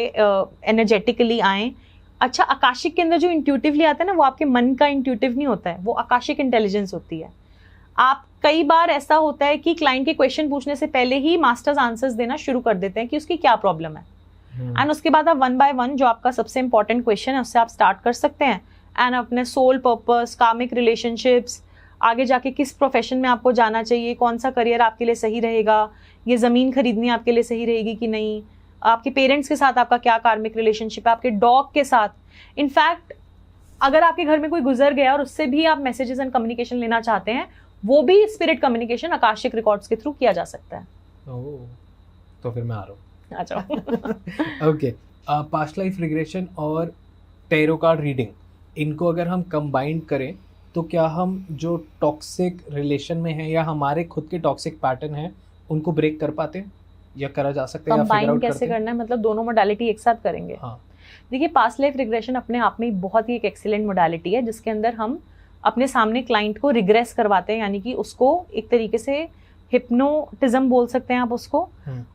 एनर्जेटिकली आए। अच्छा, आकाशिक के अंदर जो इंट्यूटिवली आता है ना, वो आपके मन का इंट्यूटिव नहीं होता है, वो आकाशिक इंटेलिजेंस होती है। आप कई बार ऐसा होता है कि क्लाइंट के क्वेश्चन पूछने से पहले ही मास्टर्स आंसर्स देना शुरू कर देते हैं कि उसकी क्या प्रॉब्लम है, एंड उसके बाद आप 1 बाय 1 जो आपका सबसे इंपॉर्टेंट क्वेश्चन है उससे आप स्टार्ट कर सकते हैं। एंड अपने सोल पर्पस, कार्मिक रिलेशनशिप्स, आगे जाके किस प्रोफेशन में आपको जाना चाहिए, कौन सा करियर आपके लिए सही रहेगा, ये ज़मीन खरीदनी आपके लिए सही रहेगी कि नहीं, आपके पेरेंट्स के साथ आपका क्या कार्मिक रिलेशनशिप है, आपके डॉग के साथ। इनफैक्ट अगर आपके घर में कोई गुजर गया और उससे भी आप मैसेजेस एंड कम्युनिकेशन लेना चाहते हैं, वो भी स्पिरिट कम्युनिकेशन आकाशिक रिकॉर्ड्स के थ्रू किया जा सकता है। तो फिर मैं आ रहा हूँ। आ जाओ। ओके, पास्ट लाइफ रिग्रेशन और टैरो कार्ड रीडिंग, इनको अगर हम कंबाइन करें तो क्या हम जो टॉक्सिक रिलेशन में हैं या हमारे खुद के टॉक्सिक पैटर्न हैं उनको ब्रेक कर पाते हैं या करा जा सकता है, या फिगर आउट कैसे करना है, मतलब दोनों मोडालिटी एक साथ करेंगे। हाँ, देखिए पास्ट लाइफ रिग्रेशन अपने आप में बहुत ही एक एक्सीलेंट मोडालिटी है जिसके अंदर हम अपने सामने क्लाइंट को रिग्रेस करवाते हैं, यानी कि उसको एक तरीके से हिप्नोटिज्म बोल सकते हैं आप उसको,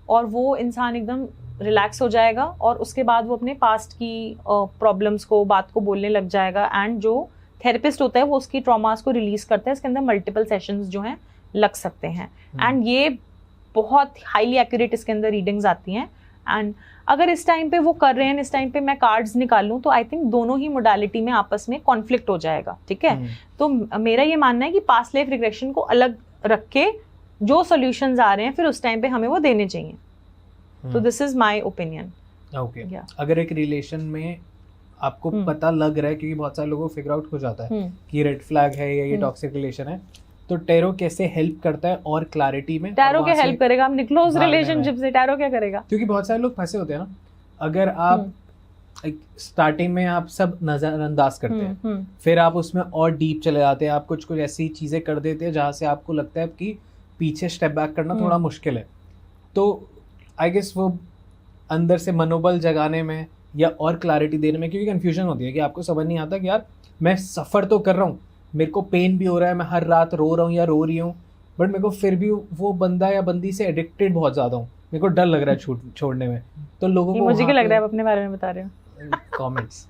और वो इंसान एकदम रिलैक्स हो जाएगा और उसके बाद वो अपने पास्ट की प्रॉब्लम्स को, बात को बोलने लग जाएगा। एंड जो थेरेपिस्ट होता है वो उसकी ट्रॉमास को रिलीज करता है। इसके अंदर मल्टीपल सेशंस जो हैं लग सकते हैं, एंड ये बहुत हाईली एक्यूरेट इसके अंदर रीडिंग्स आती हैं। एंड अगर इस टाइम पे वो कर रहे हैं, इस टाइम पे मैं कार्ड्स निकालूं, तो आई थिंक दोनों ही मोडालिटी में आपस में कॉन्फ्लिक्ट हो जाएगा, ठीक है। तो मेरा ये मानना है कि पास्ट लाइफ रिग्रेशन को अलग रख के जो सॉल्यूशंस आ रहे हैं फिर उस टाइम पे हमें वो देने चाहिए। तो this is my opinion. Okay, अगर एक रिलेशन में आपको पता लग रहा है, क्योंकि बहुत सारे लोगों को फिगर आउट हो जाता है कि रेड फ्लैग है या ये टॉक्सिक रिलेशन है, तो टैरो कैसे हेल्प करता है और क्लैरिटी में? टैरो क्या हेल्प करेगा? हम क्लोज रिलेशनशिप से टैरो क्या करेगा? क्योंकि बहुत सारे लोग फंसे होते हैं ना, अगर आप स्टार्टिंग में आप सब नजरअंदाज करते हैं, फिर आप उसमें और डीप चले जाते हैं, आप कुछ कुछ ऐसी चीजें कर देते हैं जहां से आपको लगता है कि पीछे स्टेप बैक करना थोड़ा मुश्किल है। तो आई गेस वो अंदर से मनोबल जगाने में या और क्लैरिटी देने में, क्योंकि कन्फ्यूजन होती है कि आपको समझ नहीं आता कि यार मैं सफ़र तो कर रहा हूँ, मेरे को पेन भी हो रहा है, मैं हर रात रो रहा हूँ या रो रही हूँ, बट मेरे को फिर भी वो बंदा या बंदी से एडिक्टेड बहुत ज़्यादा हूँ, मेरे को डर लग रहा है छोड़ने में। तो लोगों को मुझे क्या लग रहा है आप अपने बारे में बता रहे हो? कमेंट्स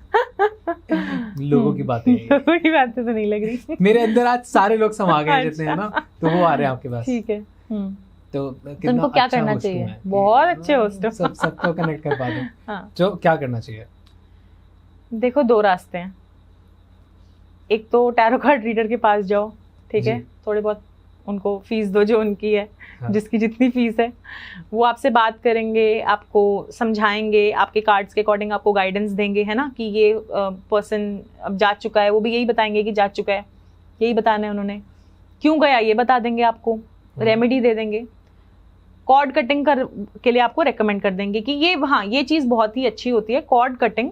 लोगों की बातें लोगों की बातें तो नहीं लग रही। मेरे अंदर आज सारे लोग समा गए जितने हैं ना, तो वो आ रहे हैं आपके पास। ठीक है। तो तुमको क्या करना चाहिए? बहुत अच्छे होस्ट हो। सबको कनेक्ट कर पा दो। हाँ। जो क्या करना चाहिए? देखो 2 रास्ते हैं। एक तो टैरो कार्ड रीडर के पास जाओ, ठीक है, थोड़े बहुत उनको फीस दो जो उनकी है, हाँ। जिसकी जितनी फीस है, वो आपसे बात करेंगे, आपको समझाएंगे, आपके कार्ड्स के अकॉर्डिंग आपको गाइडेंस देंगे, है ना, कि ये पर्सन अब जा चुका है, वो भी यही बताएंगे कि जा चुका है, यही बताना है उन्होंने, क्यों गया ये बता देंगे आपको, रेमेडी दे देंगे, कॉर्ड कटिंग के लिए आपको रेकमेंड कर देंगे कि ये, हाँ, ये चीज़ बहुत ही अच्छी होती है, कॉर्ड कटिंग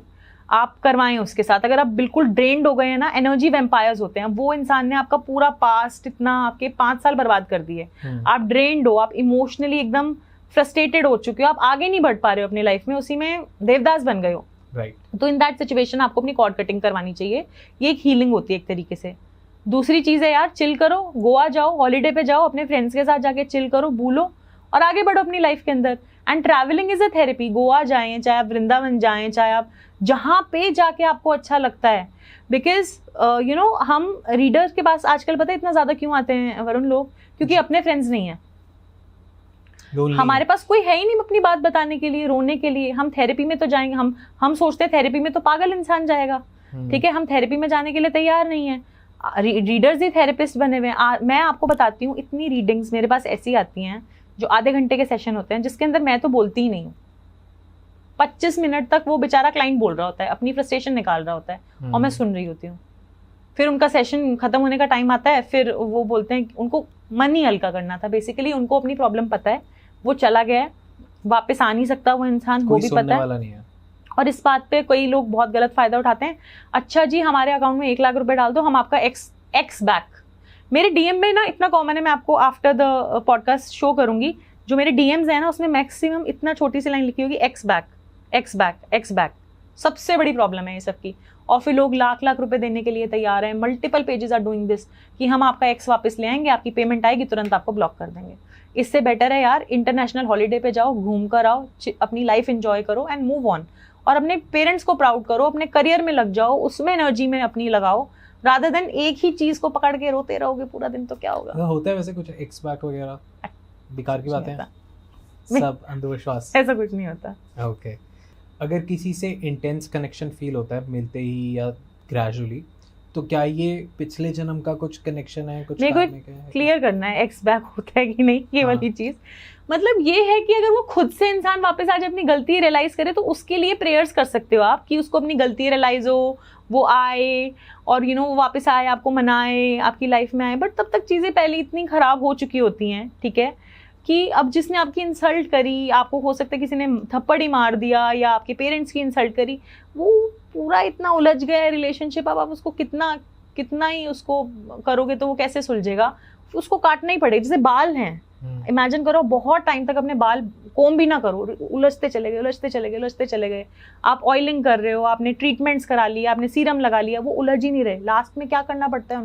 आप करवाएं उसके साथ। अगर आप बिल्कुल ड्रेन्ड हो गए हैं ना, एनर्जी वैम्पायर्स होते हैं, वो इंसान ने आपका पूरा पास्ट इतना आपके 5 साल बर्बाद कर दिए, आप ड्रेन्ड हो, आप इमोशनली एकदम फ्रस्ट्रेटेड हो चुके हो, आप आगे नहीं बढ़ पा रहे हो अपनी लाइफ में, उसी में देवदास बन गए हो, राइट। तो इन दैट सिचुएशन आपको अपनी कॉर्ड कटिंग करवानी चाहिए। ये एक हीलिंग होती है एक तरीके से। दूसरी चीज़ है यार, चिल करो, गोवा जाओ, हॉलीडे पे जाओ, अपने फ्रेंड्स के साथ जाके चिल करो, भूलो और आगे बढ़ो अपनी लाइफ के अंदर। And travelling is a therapy. Goa जाएं, चाहे आप वृंदावन जाएं, चाहे आप जहाँ पे जाके आपको अच्छा लगता है, बिकॉज यू नो हम रीडर्स के पास आजकल पता है इतना ज़्यादा क्यों आते हैं वरुण लोग? क्योंकि अपने फ्रेंड्स नहीं है, हमारे पास कोई है ही नहीं अपनी बात बताने के लिए, रोने के लिए। हम थेरेपी में तो जाएंगे, हम सोचते हैं थेरेपी में तो पागल इंसान जाएगा, ठीक है, हम थेरेपी में जाने के लिए तैयार नहीं है। रीडर्स ही थेरेपिस्ट बने हुए हैं। मैं आपको बताती हूँ, इतनी रीडिंग्स मेरे पास ऐसी आती हैं जो आधे घंटे के सेशन होते हैं, जिसके अंदर मैं तो बोलती ही नहीं हूँ। 25 मिनट तक वो बेचारा क्लाइंट बोल रहा होता है, अपनी फ्रस्ट्रेशन निकाल रहा होता है और मैं सुन रही होती हूँ। फिर उनका सेशन खत्म होने का टाइम आता है, फिर वो बोलते हैं उनको मन ही हल्का करना था। बेसिकली उनको अपनी प्रॉब्लम पता है, वो चला गया है, वापस आ नहीं सकता वो इंसान, वो भी पता है। और इस बात पे कई लोग बहुत गलत फायदा उठाते हैं। अच्छा जी, हमारे अकाउंट में 1 लाख रुपए डाल दो, हम आपका एक्स बैक। मेरे डीएम में ना इतना कॉमन है, मैं आपको आफ्टर द पॉडकास्ट शो करूंगी, जो मेरे डीएम्स है ना, उसमें मैक्सिमम इतना छोटी सी लाइन लिखी होगी, x back, x back, x back. सबसे बड़ी प्रॉब्लम है ये सबकी। और फिर लोग लाख लाख रुपए देने के लिए तैयार हैं, multiple pages are doing this, कि हम आपका एक्स वापस ले आएंगे, आपकी पेमेंट आएगी, तुरंत आपको ब्लॉक कर देंगे। इससे बेटर है यार, इंटरनेशनल हॉलीडे पे जाओ, घूम कर आओ, अपनी लाइफ एंजॉय करो एंड मूव ऑन। और अपने पेरेंट्स को प्राउड करो, अपने करियर में लग जाओ, उसमें एनर्जी में अपनी लगाओ, रादर देन एक ही चीज को पकड़ के रोते रहोगे पूरा दिन, तो क्या होगा? होता है वैसे कुछ एक्स बैक वगैरह, बेकार की बातें हैं, सब अंधविश्वास, ऐसा कुछ नहीं होता। ओके। अगर किसी से इंटेंस कनेक्शन फील होता है मिलते ही या ग्रेजुअली, तो क्या ये पिछले जन्म का कुछ कनेक्शन है? कुछ मेरे को क्लियर करना है एक्स बैक होता है कि नहीं, ये वाली चीज। मतलब ये है कि अगर वो खुद से इंसान वापस आज अपनी गलती रियलाइज करे, तो उसके लिए प्रेयर्स कर सकते हो आप कि उसको अपनी गलती रियलाइज हो, वो आए और यू नो वो वापस आए, आपको मनाए, आपकी लाइफ में आए। बट तब तक चीज़ें पहले इतनी खराब हो चुकी होती हैं, ठीक है, कि अब जिसने आपकी इंसल्ट करी, आपको हो सकता है किसी ने थप्पड़ ही मार दिया या आपके पेरेंट्स की इंसल्ट करी, वो पूरा इतना उलझ गया है रिलेशनशिप। अब आप उसको कितना ही उसको करोगे तो वो कैसे सुलझेगा? उसको काटना ही पड़ेगा। जैसे बाल हैं, इमेजिन करो बहुत टाइम तक अपने बाल कोम भी ना करो, उलझते चले गए। आप ऑयलिंग कर रहे हो, आपने ट्रीटमेंट्स करा लिया, आपने सीरम लगा लिया, वो उलझ ही नहीं रहे। लास्ट में क्या करना पड़ता है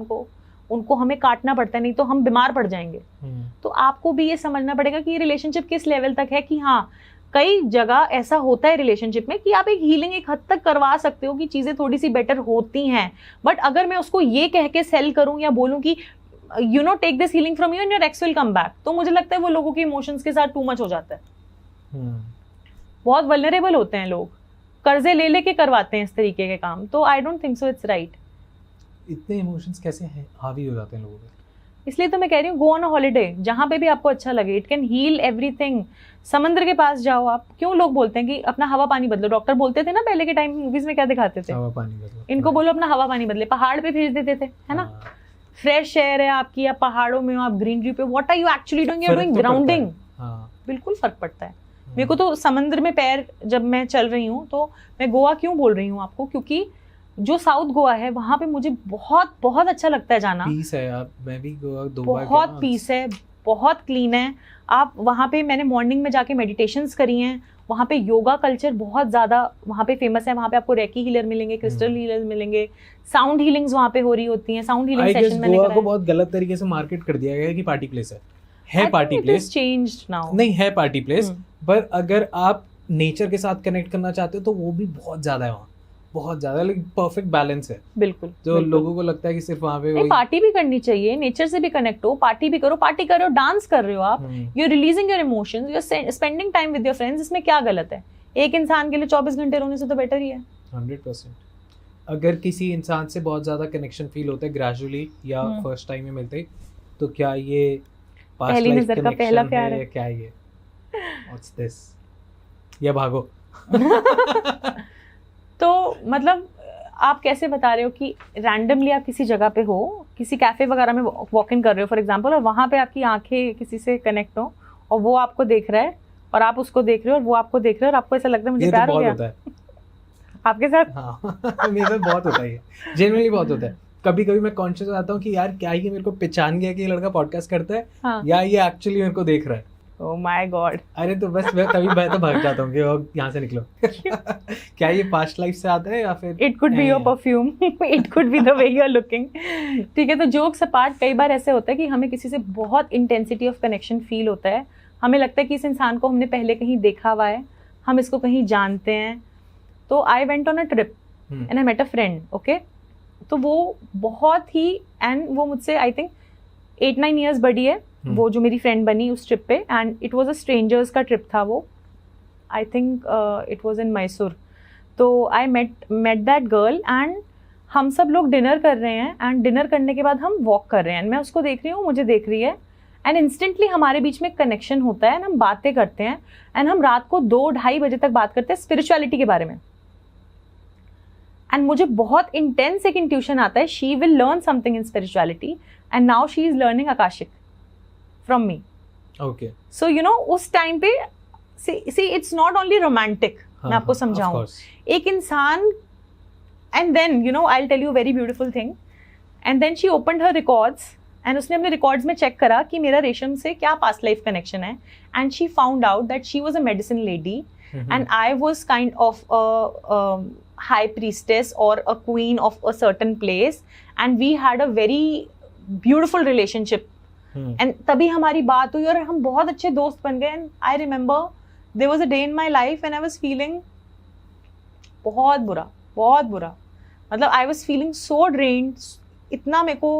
उनको हमें काटना पड़ता है, नहीं तो हम बीमार पड़ जाएंगे। तो आपको भी ये समझना पड़ेगा कि ये रिलेशनशिप किस लेवल तक है, कि हाँ कई जगह ऐसा होता है रिलेशनशिप में कि आप एक हीलिंग एक हद तक करवा सकते हो कि चीज़ें थोड़ी सी बेटर होती हैं। बट अगर मैं उसको ये कह के सेल करूं या बोलूं कि you know take this healing from you and your ex will come back, तो मुझे लगता है वो लोगों के इमोशंस के साथ टू मच हो जाता है। बहुत वल्नरेबल होते हैं लोग, कर्जे ले लेके करवाते हैं इस तरीके के काम। तो I don't think so it's right. इतने इमोशंस कैसे हावी हो जाते हैं लोगों पे? इसलिए तो मैं कह रही हूँ, गो ऑन अ हॉलीडे, जहाँ पे भी आपको अच्छा लगे। It can heal everything. समंदर के पास जाओ आप। क्यों लोग बोलते हैं कि अपना हवा पानी बदलो? डॉक्टर बोलते थे ना पहले के टाइम, मूवीज में क्या दिखाते थे, हवा पानी बदलो, इनको बोलो अपना हवा पानी बदले, पहाड़ पे भेज देते थे, है ना। फ्रेश एयर है आपकी, आप पहाड़ों में हो, आप ग्रीनरी पे, what are you actually doing? You are doing grounding. बिल्कुल फर्क पड़ता है। मेरे को तो समंदर में पैर जब मैं चल रही हूँ, तो मैं गोवा क्यों बोल रही हूँ आपको, क्योंकि जो साउथ गोवा है वहाँ पे मुझे बहुत बहुत अच्छा लगता है जाना। पीस है यार, मैं भी गोवा 2 बार बहुत पीस है, बहुत क्लीन है। आप वहाँ पे, मैंने मॉर्निंग में जाके मेडिटेशंस करी हैं, वहाँ पे योगा कल्चर बहुत ज़्यादा वहाँ पे फेमस है। वहाँ पे आपको रेकी हीलर मिलेंगे, क्रिस्टल हीलर मिलेंगे, साउंड हीलिंग्स वहाँ पे हो रही होती हैं। साउंड हीलिंग सेशन मैंने गोवा करा को है। बहुत गलत तरीके से मार्केट कर दिया गया है कि पार्टी प्लेस है party It is place changed now. नहीं है पार्टी प्लेस, पर अगर आप नेचर के साथ कनेक्ट करना चाहते हो तो वो भी बहुत ज्यादा है वहाँ, बहुत ज्यादा, लेकिन परफेक्ट बैलेंस है। बिल्कुल, जो बिल्कुल। लोगों को लगता है कि सिर्फ वहाँ पे नहीं, पार्टी भी करनी चाहिए, नेचर से भी कनेक्ट हो, पार्टी भी करो, पार्टी कर रहे हो, डांस कर रहे हो आप, you are releasing your emotions, you are spending time with your friends. इसमें क्या गलत है? एक इंसान के लिए 24 घंटे रोने से तो बेटर ही है। 100%। अगर किसी इंसान से बहुत ज्यादा कनेक्शन फील होता है ग्रेजुअली या फर्स्ट टाइम में मिलते ही, तो क्या ये past पहली life नजर का पहला connection प्यार है है। या क्या ये व्हाट्स दिस, या भागो। तो मतलब आप कैसे बता रहे हो कि रैंडमली आप किसी जगह पे हो, किसी कैफे वगैरह में वॉक इन कर रहे हो फॉर एग्जांपल, और वहाँ पे आपकी आंखें किसी से कनेक्ट हो और वो आपको देख रहा है और आप उसको देख रहे हो और वो आपको देख रहे हो और आपको ऐसा लगता है मुझे ये तो प्यार हो बहुत गया होता है आपके साथ? हाँ मेरे साथ बहुत होता है, जेन्युइनली बहुत होता है। कभी कभी मैं कॉन्शियस हो जाता हूँ कि यार क्या ये मेरे को पहचान गया कि ये लड़का पॉडकास्ट करता है, हाँ। या ये एक्चुअली मेरे को देख रहा है। Oh my God. अरे तो बस मैं तो भाग जाता हूँ कि यहाँ से निकलो। क्या ये पास्ट लाइफ से आता है या फिर it could be your perfume, it could be the way you are looking. ठीक है, तो जोक्स अपार्ट, कई बार ऐसे होता है कि हमें किसी से बहुत इंटेंसिटी ऑफ कनेक्शन फील होता है, हमें लगता है कि इस इंसान को हमने पहले कहीं देखा हुआ है, हम इसको कहीं जानते हैं। तो I went on a trip and I met a friend, okay. तो वो बहुत ही, एंड वो मुझसे आई थिंक 8-9 ईयर्स बड़ी है, वो जो मेरी फ्रेंड बनी उस ट्रिप पे, and it was a strangers का ट्रिप था वो, I think it was in Mysore. तो I met that girl and हम सब लोग डिनर कर रहे हैं, एंड डिनर करने के बाद हम वॉक कर रहे हैं, मैं उसको देख रही हूँ, मुझे देख रही है, एंड इंस्टेंटली हमारे बीच में कनेक्शन होता है एंड हम बातें करते हैं, एंड हम रात को 2-2:30 बजे तक बात करते हैं स्पिरिचुअलिटी के बारे में। एंड मुझे बहुत इंटेंस एक इंट्यूशन आता है, she will learn something in spirituality and now she is learning Akashic from me. Okay, so you know उस टाइम पे see it's not only romantic, मैं आपको समझाऊं, एक इंसान, and then you know I will tell you very beautiful thing, and then she opened her records and उसने अपने रिकॉर्ड्स में चेक करा कि मेरा रेशम से क्या पास्ट लाइफ कनेक्शन है, and she found out that she was a medicine lady and I was kind of a high priestess or a queen of a certain place, and we had a very beautiful relationship. And तभी हमारी बात हुई और हम बहुत अच्छे दोस्त बन गए। And I remember there was a day in my life when I was feeling बहुत बुरा, मतलब I was feeling so drained, इतना मेरे को,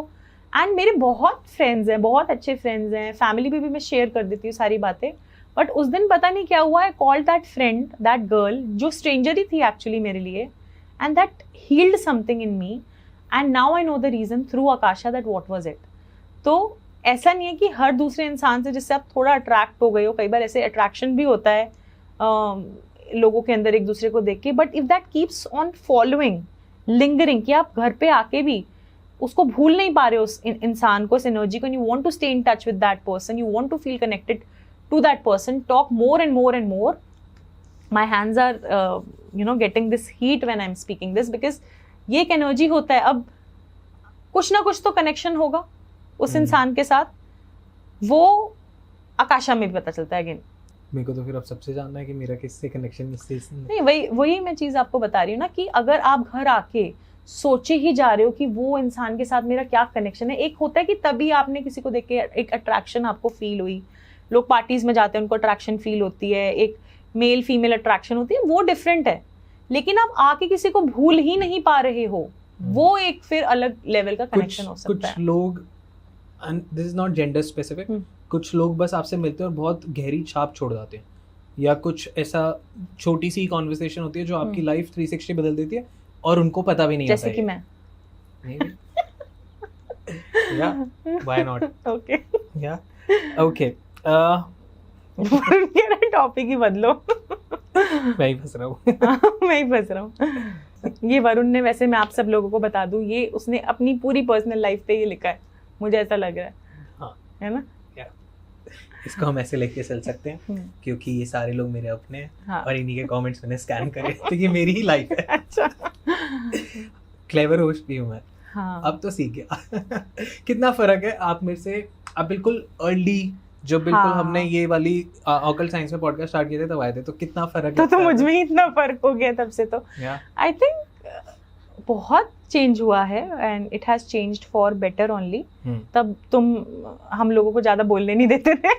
and मेरे बहुत फ्रेंड्स हैं, बहुत अच्छे फ्रेंड्स हैं, फैमिली में भी मैं शेयर कर देती हूँ सारी बातें, बट उस दिन पता नहीं क्या हुआ, I called that friend, that girl, जो स्ट्रेंजर ही थी एक्चुअली मेरे लिए, and that healed something in me, and now I know the reason through Akasha that what was it. तो ऐसा नहीं है कि हर दूसरे इंसान से जिससे आप थोड़ा अट्रैक्ट हो गए हो, कई बार ऐसे अट्रैक्शन भी होता है लोगों के अंदर एक दूसरे को देख के, but if that keeps on following, lingering, कि आप घर पे आके भी उसको भूल नहीं पा रहे हो उस इंसान को, उस एनर्जी को, you want to stay in touch with that person, you want to feel connected to that person, talk more and more and more. My hands are getting this heat when I'm speaking this, because ये एक एनर्जी होता है। अब कुछ ना कुछ तो कनेक्शन होगा उस इंसान के साथ, वो आकाशा में भी पता चलता है। अगेन मेरे को तो फिर अब सबसे जानना है कि मेरा किससे कनेक्शन नहीं, वही मैं चीज आपको बता रही हूँ ना, कि अगर आप घर आके सोचे ही जा रहे हो कि वो इंसान के साथ मेरा क्या कनेक्शन है, एक होता है कि तभी आपने किसी को देख के एक अट्रैक्शन आपको फील हुई, लोग पार्टीज में जाते हैं उनको अट्रैक्शन फील होती है, एक मेल फीमेल अट्रैक्शन होती है, वो डिफरेंट है। लेकिन आप आके किसी को भूल ही नहीं पा रहे हो, वो एक फिर अलग लेवल का कनेक्शन हो सकता है। कुछ लोग, and this is not gender specific, कुछ लोग बस आपसे मिलते हैं और बहुत गहरी छाप छोड़ जाते हैं, या कुछ ऐसा छोटी सी कॉन्वर्सेशन होती है जो आपकी लाइफ 360 बदल देती है और उनको पता भी नहीं होता है। जैसे कि मैं, या व्हाई नॉट, ओके या ओके, टॉपिक ही बदलो। मैं ही फंस रहा हूँ। मैं ही फंस रहा हूँ। ये वरुण ने, वैसे मैं आप सब लोगों को बता दूं, ये उसने अपनी पूरी पर्सनल लाइफ पे ये लिखा है, मुझे ऐसा लग रहा है। हाँ, है ना? इसको हम ऐसे लेके चल सकते हैं क्योंकि ये सारे लोग मेरे अपने हैं। हाँ। और इन्हीं के कमेंट्स मैंने स्कैन करे, तो ये मेरी ही लाइफ है। अच्छा, क्लेवर होस्ट भी हूँ मैं। हाँ। अब तो सीख गया। कितना फर्क है, आप मेरे से अब बिल्कुल अर्ली, जो बिल्कुल हाँ। हमने ये वाली ऑकल्ट साइंस में पॉडकास्ट स्टार्ट किए थे तब आए थे, तो कितना फर्क तो मुझ में ही इतना फर्क हो गया तब से। तो आई थिंक बहुत चेंज हुआ है and it has changed for better only. तब तुम हम लोगों को ज्यादा बोलने नहीं देते थे,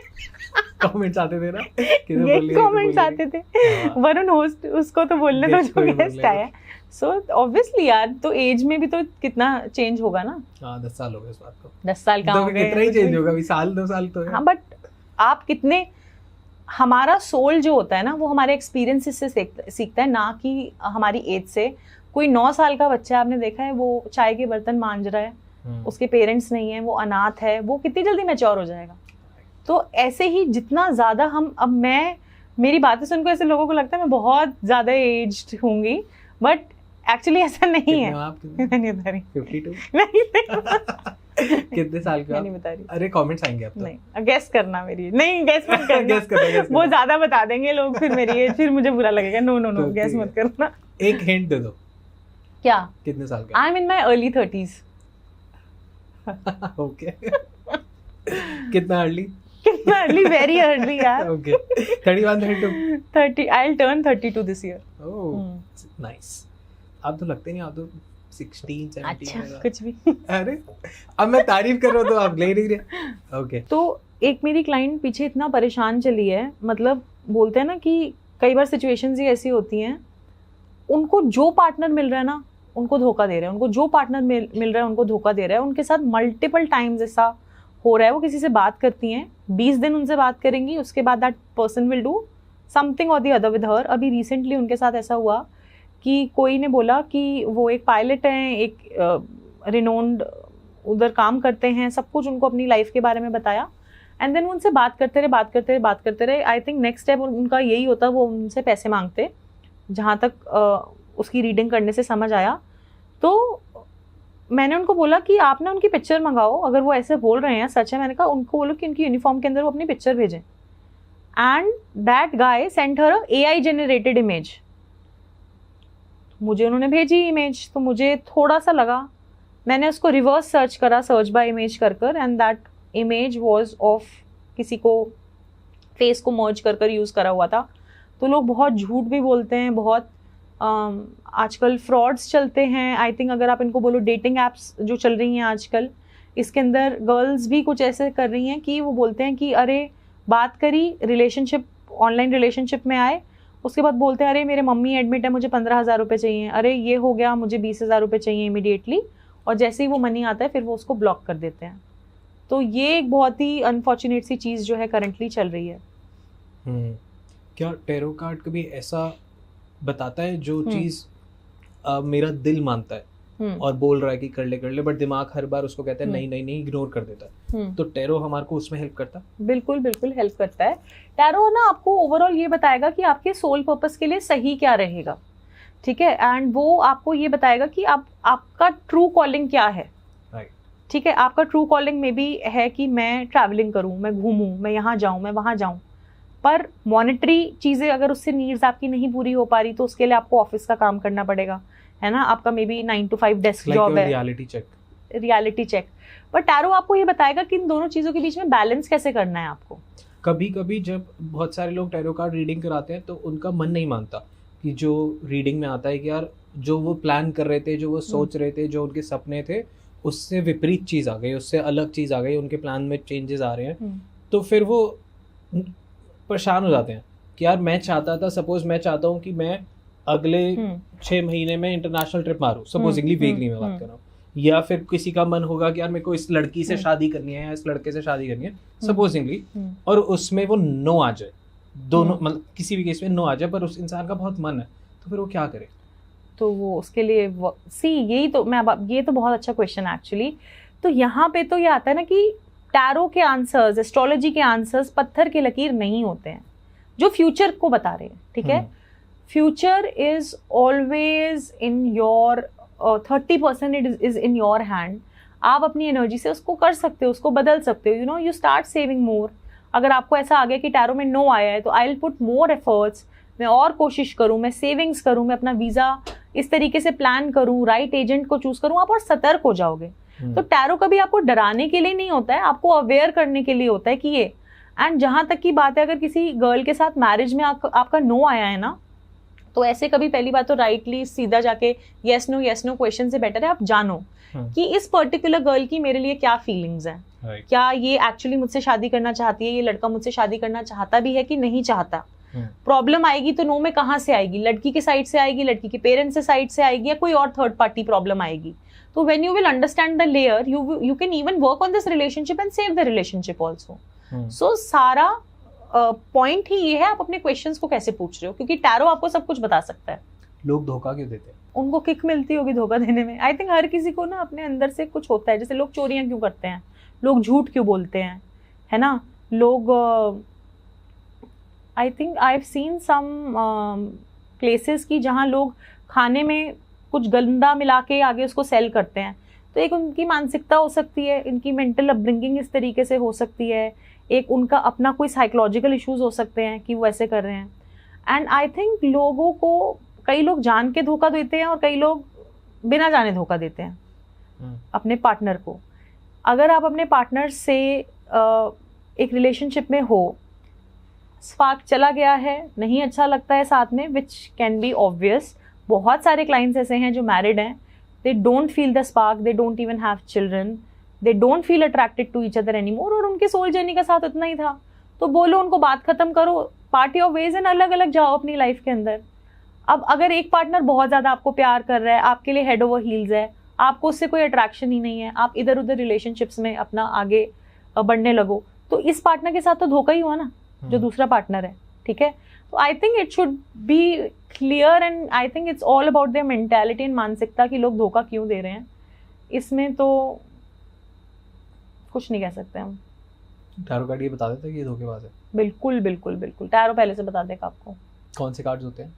कमेंट्स आते थे ना, ये कमेंट्स आते थे, वरुण होस्ट उसको तो बोलने दो जो गेस्ट आया। सो ऑब्वियसली यार, तो एज में भी तो कितना चेंज होगा ना। 10 साल हो गए इस बात को। 10 साल का हो गए, कितना ही चेंज होगा अभी, साल 2 साल तो है। हाँ, बट आप कितने, हमारा सोल जो होता है ना वो हमारे एक्सपीरियंसेस से सीखता है, ना कि हमारी एज से। कोई 9 साल का बच्चा आपने देखा है, वो चाय के बर्तन मांज रहा है, उसके पेरेंट्स नहीं है, वो अनाथ है, वो कितनी जल्दी मैच्योर हो जाएगा। तो ऐसे ही जितना ज़्यादा हम, अब मैं, मेरी बातें सुनकर ऐसे लोगों को लगता है मैं बहुत ज़्यादा एज्ड होंगी, बट एक्चुअली ऐसा नहीं है। मैं नहीं बता रही। 52 नहीं कितने साल का? मैं नहीं बता रही। अरे कमेंट्स आएंगे अब तो। नहीं, गेस करना मेरी, नहीं गेस मत करना। गेस करना वो ज़्यादा बता देंगे लोग, फिर मेरी एज, फिर मुझे बुरा लगेगा। नो नो नो, गेस मत करना। एक हिंट दे दो। क्या? कितने साल का? I am in my early 30s। Okay. कितना अर्ली? कितना अर्ली? वेरी अर्ली यार। Okay. 31, 32? 30, I'll turn 32 this year. Oh nice. आप तो लगते नहीं, आप तो 16, 17। अच्छा, कुछ भी। अरे अब मैं तारीफ कर रहा हूँ तो आप ले नहीं रहे। ओके। तो एक मेरी क्लाइंट पीछे इतना परेशान चली है, मतलब बोलते हैं ना कि कई बार सिचुएशंस ही ऐसी होती हैं, उनको जो पार्टनर मिल रहा है ना उनको धोखा दे रहा है, उनको जो पार्टनर मिल रहा है उनको धोखा दे रहा है। उनके साथ मल्टीपल टाइम्स ऐसा हो रहा है। वो किसी से बात करती हैं, 20 दिन उनसे बात करेंगी, उसके बाद that person will do something और द अदर विद हर। अभी रिसेंटली उनके साथ ऐसा हुआ कि कोई ने बोला कि वो एक पायलट हैं, एक रिनोन्ड उधर काम करते हैं, सब कुछ उनको अपनी लाइफ के बारे में बताया। एंड देन उनसे बात करते रहे। आई थिंक नेक्स्ट स्टेप उनका यही होता, वो उनसे पैसे मांगते, जहाँ तक उसकी रीडिंग करने से समझ आया। तो मैंने उनको बोला कि आप ना उनकी पिक्चर मंगाओ, अगर वो ऐसे बोल रहे हैं सच है। मैंने कहा उनको बोलो कि उनकी यूनिफॉर्म के अंदर वो अपनी पिक्चर भेजें। And that guy sent her a AI generated image. मुझे उन्होंने भेजी इमेज, तो मुझे थोड़ा सा लगा, मैंने उसको रिवर्स सर्च करा, सर्च बाय इमेज कर, and that image was of किसी को फेस को मर्ज कर यूज़ करा हुआ था। तो लोग बहुत झूठ भी बोलते हैं, बहुत आजकल फ्रॉड्स चलते हैं। आई थिंक अगर आप इनको बोलो, डेटिंग एप्स जो चल रही हैं आजकल, इसके अंदर गर्ल्स भी कुछ ऐसे कर रही हैं कि वो बोलते हैं कि अरे बात करी, रिलेशनशिप, ऑनलाइन रिलेशनशिप में आए, उसके बाद बोलते हैं अरे मेरे मम्मी एडमिट है, मुझे 15,000 रुपये चाहिए, अरे ये हो गया, मुझे 20,000 रुपये चाहिए इमीडिएटली। और जैसे ही वो मनी आता है फिर वो उसको ब्लॉक कर देते हैं। तो ये एक बहुत ही अनफॉर्चुनेट सी चीज़ जो है करंटली चल रही है। क्या टैरो कार्ड कभी ऐसा बताता है जो चीज़ मेरा दिल मानता है और बोल रहा है कि कर ले, बट दिमाग हर बार उसको कहता है नहीं, इग्नोर कर देता है, तो टैरो हमारे को उसमें हेल्प करता है? बिल्कुल हेल्प करता है। टैरो ना आपको ओवरऑल ये बताएगा कि आपके सोल पर्पस के लिए सही क्या रहेगा, ठीक है। एंड वो आपको ये बताएगा कि आपका ट्रू कॉलिंग क्या है, ठीक है। आपका ट्रू कॉलिंग में भी है कि मैं ट्रैवलिंग करूँ, मैं घूमूँ, मैं यहाँ जाऊँ, मैं वहाँ जाऊँ, पर मॉनेटरी चीज़ें अगर उससे नीड्स आपकी नहीं पूरी हो पा रही तो उसके लिए आपको ऑफिस का काम करना पड़ेगा, है ना। आपका may be 9 to 5 desk job है, रियलिटी चेक। पर टैरो आपको ये बताएगा कि इन दोनों चीज़ों के बीच में बैलेंस कैसे करना है आपको। कभी जब बहुत सारे लोग टैरो कार्ड रीडिंग कराते हैं तो उनका मन नहीं मानता कि जो रीडिंग में आता है कि यार जो वो प्लान कर रहे थे, जो वो सोच रहे थे, जो उनके सपने थे, उससे विपरीत चीज़ आ गई, उससे अलग चीज़ आ गई, उनके प्लान में चेंजेस आ रहे हैं। तो फिर वो परेशान हो जाते हैं कि यार मैं चाहता था, सपोज मैं चाहता हूँ कि मैं अगले 6 महीने में इंटरनेशनल ट्रिप मारूँ, सपोजिंगली वीकली में बात कर रहा हूँ, या फिर किसी का मन होगा कि यार मेरे को इस लड़की से शादी करनी है या इस लड़के से शादी करनी है, सपोजिंगली, और उसमें वो नो आ जाए, दोनों मतलब किसी भी केस में नो आ जाए, पर उस इंसान का बहुत मन है, तो फिर वो क्या करे? तो वो उसके लिए यही तो ये तो बहुत अच्छा क्वेश्चन है एक्चुअली। तो यहाँ पे तो ये आता है ना कि टैरो के आंसर्स, एस्ट्रोलॉजी के आंसर्स पत्थर के लकीर नहीं होते हैं जो फ्यूचर को बता रहे हैं, ठीक है। Future is always in your 30% is in your hand. आप अपनी एनर्जी से उसको कर सकते हो, उसको बदल सकते हो, you know, you start saving मोर। अगर आपको ऐसा आ गया कि टैरो में नो आया है तो I will put more efforts, मैं और कोशिश करूँ, मैं सेविंग्स करूँ, मैं अपना वीज़ा इस तरीके से प्लान करूँ, राइट एजेंट को चूज़ करूँ, आप और सतर्क हो जाओगे। तो टैरो कभी आपको डराने के लिए नहीं होता है, आपको अवेयर करने के लिए होता है कि ये। एंड जहां तक की बात है, अगर किसी गर्ल के साथ मैरिज में आपका नो आया है ना, तो ऐसे कभी पहली बात तो राइटली सीधा जाके यस नो क्वेश्चन से बेटर है आप जानो कि इस पर्टिकुलर गर्ल की मेरे लिए क्या फीलिंग्स हैं, क्या ये एक्चुअली मुझसे शादी करना चाहती है, ये लड़का मुझसे शादी करना चाहता भी है कि नहीं चाहता। प्रॉब्लम आएगी तो नो में कहाँ से आएगी, लड़की के साइड से आएगी, लड़की के पेरेंट्स से साइड से आएगी, या कोई और थर्ड पार्टी प्रॉब्लम आएगी। तो when you will understand the layer, you can even work on this relationship and save the relationship also. So सारा पॉइंट ही ये है आप अपने क्वेश्चंस को कैसे पूछ रहे हो, क्योंकि टैरो आपको सब कुछ बता सकता है। लोग धोखा क्यों देते हैं? उनको किक मिलती होगी धोखा देने में। आई थिंक हर किसी को ना अपने अंदर से कुछ होता है, जैसे लोग चोरियां क्यों करते हैं, लोग झूठ क्यों बोलते हैं, है ना, लोग I think I have seen some places की जहाँ लोग खाने में कुछ गंदा मिला के आगे उसको सेल करते हैं। तो एक उनकी मानसिकता हो सकती है, इनकी मेंटल अपब्रिंगिंग इस तरीके से हो सकती है, एक उनका अपना कोई साइकोलॉजिकल इश्यूज हो सकते हैं कि वो ऐसे कर रहे हैं। एंड आई थिंक लोगों को, कई लोग जान के धोखा देते हैं और कई लोग बिना जाने धोखा देते हैं अपने पार्टनर को। अगर आप अपने पार्टनर से एक रिलेशनशिप में हो, स्पार्क चला गया है, नहीं अच्छा लगता है साथ में, विच कैन बी ऑब्वियस। बहुत सारे क्लाइंट्स ऐसे हैं जो मैरिड हैं, they don't feel the spark, they don't even have children, they don't feel attracted to each other anymore, और उनके सोल जर्नी का साथ उतना ही था। तो बोलो उनको, बात खत्म करो, पार्टी ऑफ वेज एंड अलग अलग जाओ अपनी लाइफ के अंदर। अब अगर एक पार्टनर बहुत ज़्यादा आपको प्यार कर रहा है, आपके लिए हेड ओवर हील्स है, आपको उससे कोई अट्रैक्शन ही नहीं है, आप इधर उधर रिलेशनशिप्स में अपना आगे बढ़ने लगो, तो इस पार्टनर के साथ तो धोखा ही हुआ ना, जो दूसरा पार्टनर है, ठीक है। तो आई think it should be clear and I think it's all about their mentality and मानसिकता कि लोग धोखा क्यों दे रहे हैं। इसमें तो कुछ नहीं कह सकते हम। टैरो कार्ड ये बता देता है कि ये धोखेबाज है? बिल्कुल बिल्कुल बिल्कुल, टैरो पहले से बता देगा आपको। कौन से कार्ड्स होते हैं?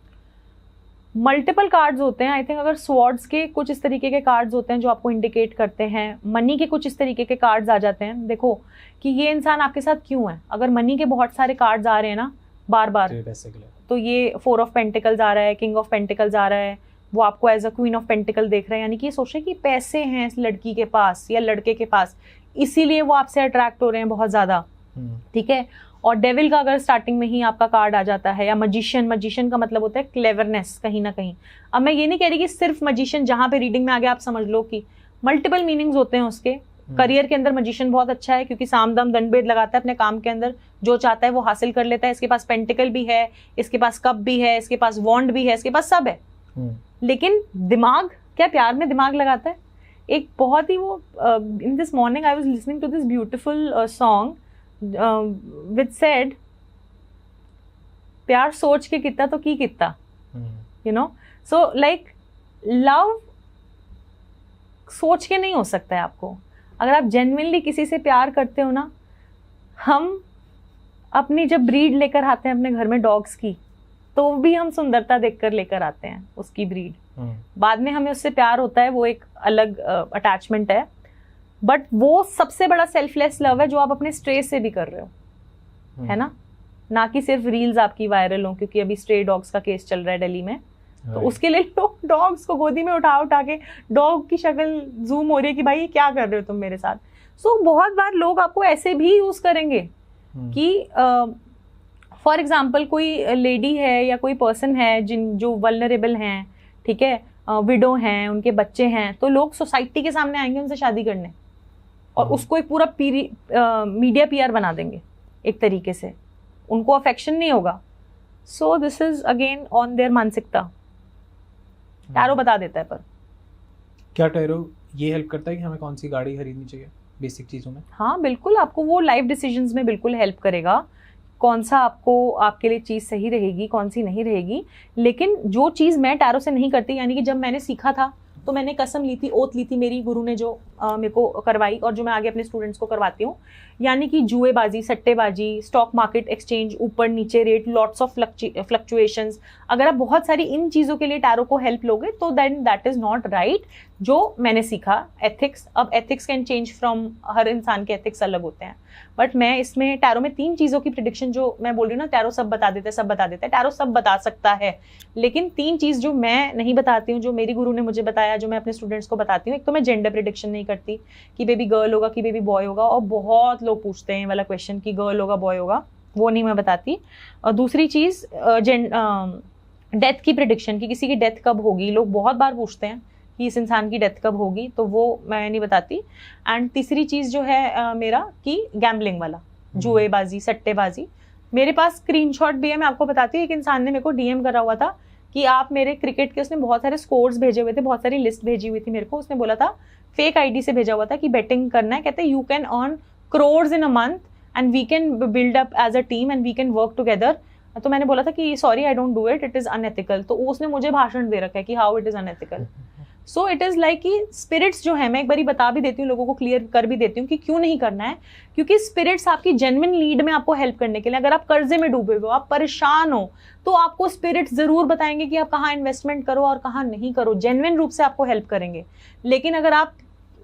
मल्टीपल कार्ड्स होते हैं। आई थिंक अगर स्वॉर्ड्स के कुछ इस तरीके के कार्ड्स होते हैं जो आपको इंडिकेट करते हैं, मनी के कुछ इस तरीके के कार्ड्स आ जाते हैं। देखो कि ये इंसान आपके साथ क्यों है। अगर मनी के बहुत सारे कार्ड्स आ रहे हैं ना बार बार, पैसे के लिए, तो ये 4 ऑफ पेंटिकल्स आ रहा है, किंग ऑफ पेंटिकल्स आ रहा है, वो आपको as a queen of pentacle देख रहे हैं, यानी कि ये सोच रहे हैं कि पैसे हैं इस लड़की के पास या लड़के के पास, इसीलिए वो आपसे अट्रैक्ट हो रहे हैं बहुत ज़्यादा, ठीक है। और डेविल का अगर स्टार्टिंग में ही आपका कार्ड आ जाता है, या मजिशियन का मतलब होता है क्लेवरनेस कहीं ना कहीं। अब मैं ये नहीं कह रही कि सिर्फ मजिशियन, जहाँ पे रीडिंग में आ गया आप समझ लो कि मल्टीपल मीनिंग्स होते हैं उसके। करियर के अंदर मजिशियन बहुत अच्छा है क्योंकि सामदम दंडभेद लगाता है अपने काम के अंदर, जो चाहता है वो हासिल कर लेता है। इसके पास पेंटिकल भी है, इसके पास कप भी है, इसके पास वॉन्ड भी है, इसके पास सब है। लेकिन दिमाग, क्या प्यार में दिमाग लगाता है? एक बहुत ही वो in this morning I was listening to this beautiful song which said प्यार सोच के कितना तो की कितना, you know. So like love सोच के नहीं हो सकता है आपको। अगर आप जेन्युइनली किसी से प्यार करते हो ना, हम अपनी जब ब्रीड लेकर आते हैं अपने घर में डॉग्स की, तो भी हम सुंदरता देखकर लेकर आते हैं उसकी ब्रीड। बाद में हमें उससे प्यार होता है, वो एक अलग अटैचमेंट है, बट वो सबसे बड़ा सेल्फलेस लव है जो आप अपने स्ट्रे से भी कर रहे हो, है ना कि सिर्फ रील्स आपकी वायरल हो, क्योंकि अभी स्ट्रे डॉग्स का केस चल रहा है दिल्ली में, तो उसके लिए लोग डॉग्स को गोदी में उठा के डॉग की शक्ल जूम हो रही है कि भाई क्या कर रहे हो तुम मेरे साथ। सो बहुत बार लोग आपको ऐसे भी यूज करेंगे कि फॉर एग्जाम्पल कोई लेडी है या कोई पर्सन है जो वल्नरेबल हैं, ठीक है, विडो हैं, उनके बच्चे हैं, तो लोग सोसाइटी के सामने आएंगे उनसे शादी करने और उसको एक पूरा मीडिया पीआर बना देंगे एक तरीके से, उनको अफेक्शन नहीं होगा। So this is again on their मानसिकता। टैरो बता देता है। पर क्या टैरो ये हेल्प करता है कि हमें कौन सी गाड़ी खरीदनी चाहिए बेसिक चीज़ों में? हाँ बिल्कुल, आपको वो लाइफ डिसीजंस में बिल्कुल हेल्प करेगा, कौन सा आपको आपके लिए चीज़ सही रहेगी, कौन सी नहीं रहेगी। लेकिन जो चीज़ मैं टैरो से नहीं करती, यानी कि जब मैंने सीखा था तो मैंने कसम ली थी, ओथ ली थी, मेरी गुरु ने जो मेरे को करवाई और जो मैं आगे अपने स्टूडेंट्स को करवाती हूँ, यानी कि जुएबाजी, सट्टेबाजी, स्टॉक मार्केट, एक्सचेंज, ऊपर नीचे रेट, लॉट्स ऑफ फ्लक्चुएशंस, अगर आप बहुत सारी इन चीज़ों के लिए टैरो को हेल्प लोगे तो then that is not right. जो मैंने सीखा एथिक्स, अब एथिक्स कैन चेंज फ्रॉम, हर इंसान के एथिक्स अलग होते हैं, बट मैं इसमें टैरो में 3 चीज़ों की प्रिडिक्शन, जो मैं बोल रही हूँ ना, टैरो सब बता देता है, सब बता देता है, टैरो सब बता सकता है, लेकिन 3 चीज़ जो मैं नहीं बताती हूँ, जो मेरी गुरु ने मुझे बताया, जो मैं अपने स्टूडेंट्स को बताती हूँ। एक तो मैं जेंडर प्रिडिक्शन नहीं नहीं करती कि बेबी गर्ल होगा कि बेबी बॉय होगा, और बहुत लोग पूछते हैं वाला क्वेश्चन कि गर्ल होगा बॉय होगा, वो नहीं मैं बताती। और दूसरी चीज़ डेथ की प्रिडिक्शन, कि किसी की डेथ कब होगी, लोग बहुत बार पूछते हैं कि इस इंसान की डेथ कब होगी, तो वो मैं नहीं बताती। एंड तीसरी चीज़ जो है मेरा कि गैम्बलिंग वाला, जुएबाजी, सट्टेबाजी, मेरे पास स्क्रीनशॉट भी है, मैं आपको बताती हूँ। एक इंसान ने मेरे को डीएम करा हुआ था कि आप मेरे क्रिकेट के, उसने बहुत सारे स्कोर्स भेजे हुए थे, बहुत सारी लिस्ट भेजी हुई थी मेरे को, उसने बोला था फेक आईडी से भेजा हुआ था कि बेटिंग करना है, कहते you can earn crores in a month and we can build up as a team and we can work together. तो मैंने बोला था कि sorry I don't do it, it is unethical. तो उसने मुझे भाषण दे रखा है कि how it is unethical. So it is like कि स्पिरिट्स जो है, मैं एक बारी बता भी देती हूँ, लोगों को क्लियर कर भी देती हूँ कि क्यों नहीं करना है, क्योंकि स्पिरिट्स आपकी जेन्युइन नीड में आपको हेल्प करने के लिए, अगर आप कर्जे में डूबे हो, आप परेशान हो, तो आपको स्पिरिट्स जरूर बताएंगे कि आप कहाँ इन्वेस्टमेंट करो और कहाँ नहीं करो, जेन्युइन रूप से आपको हेल्प करेंगे। लेकिन अगर आप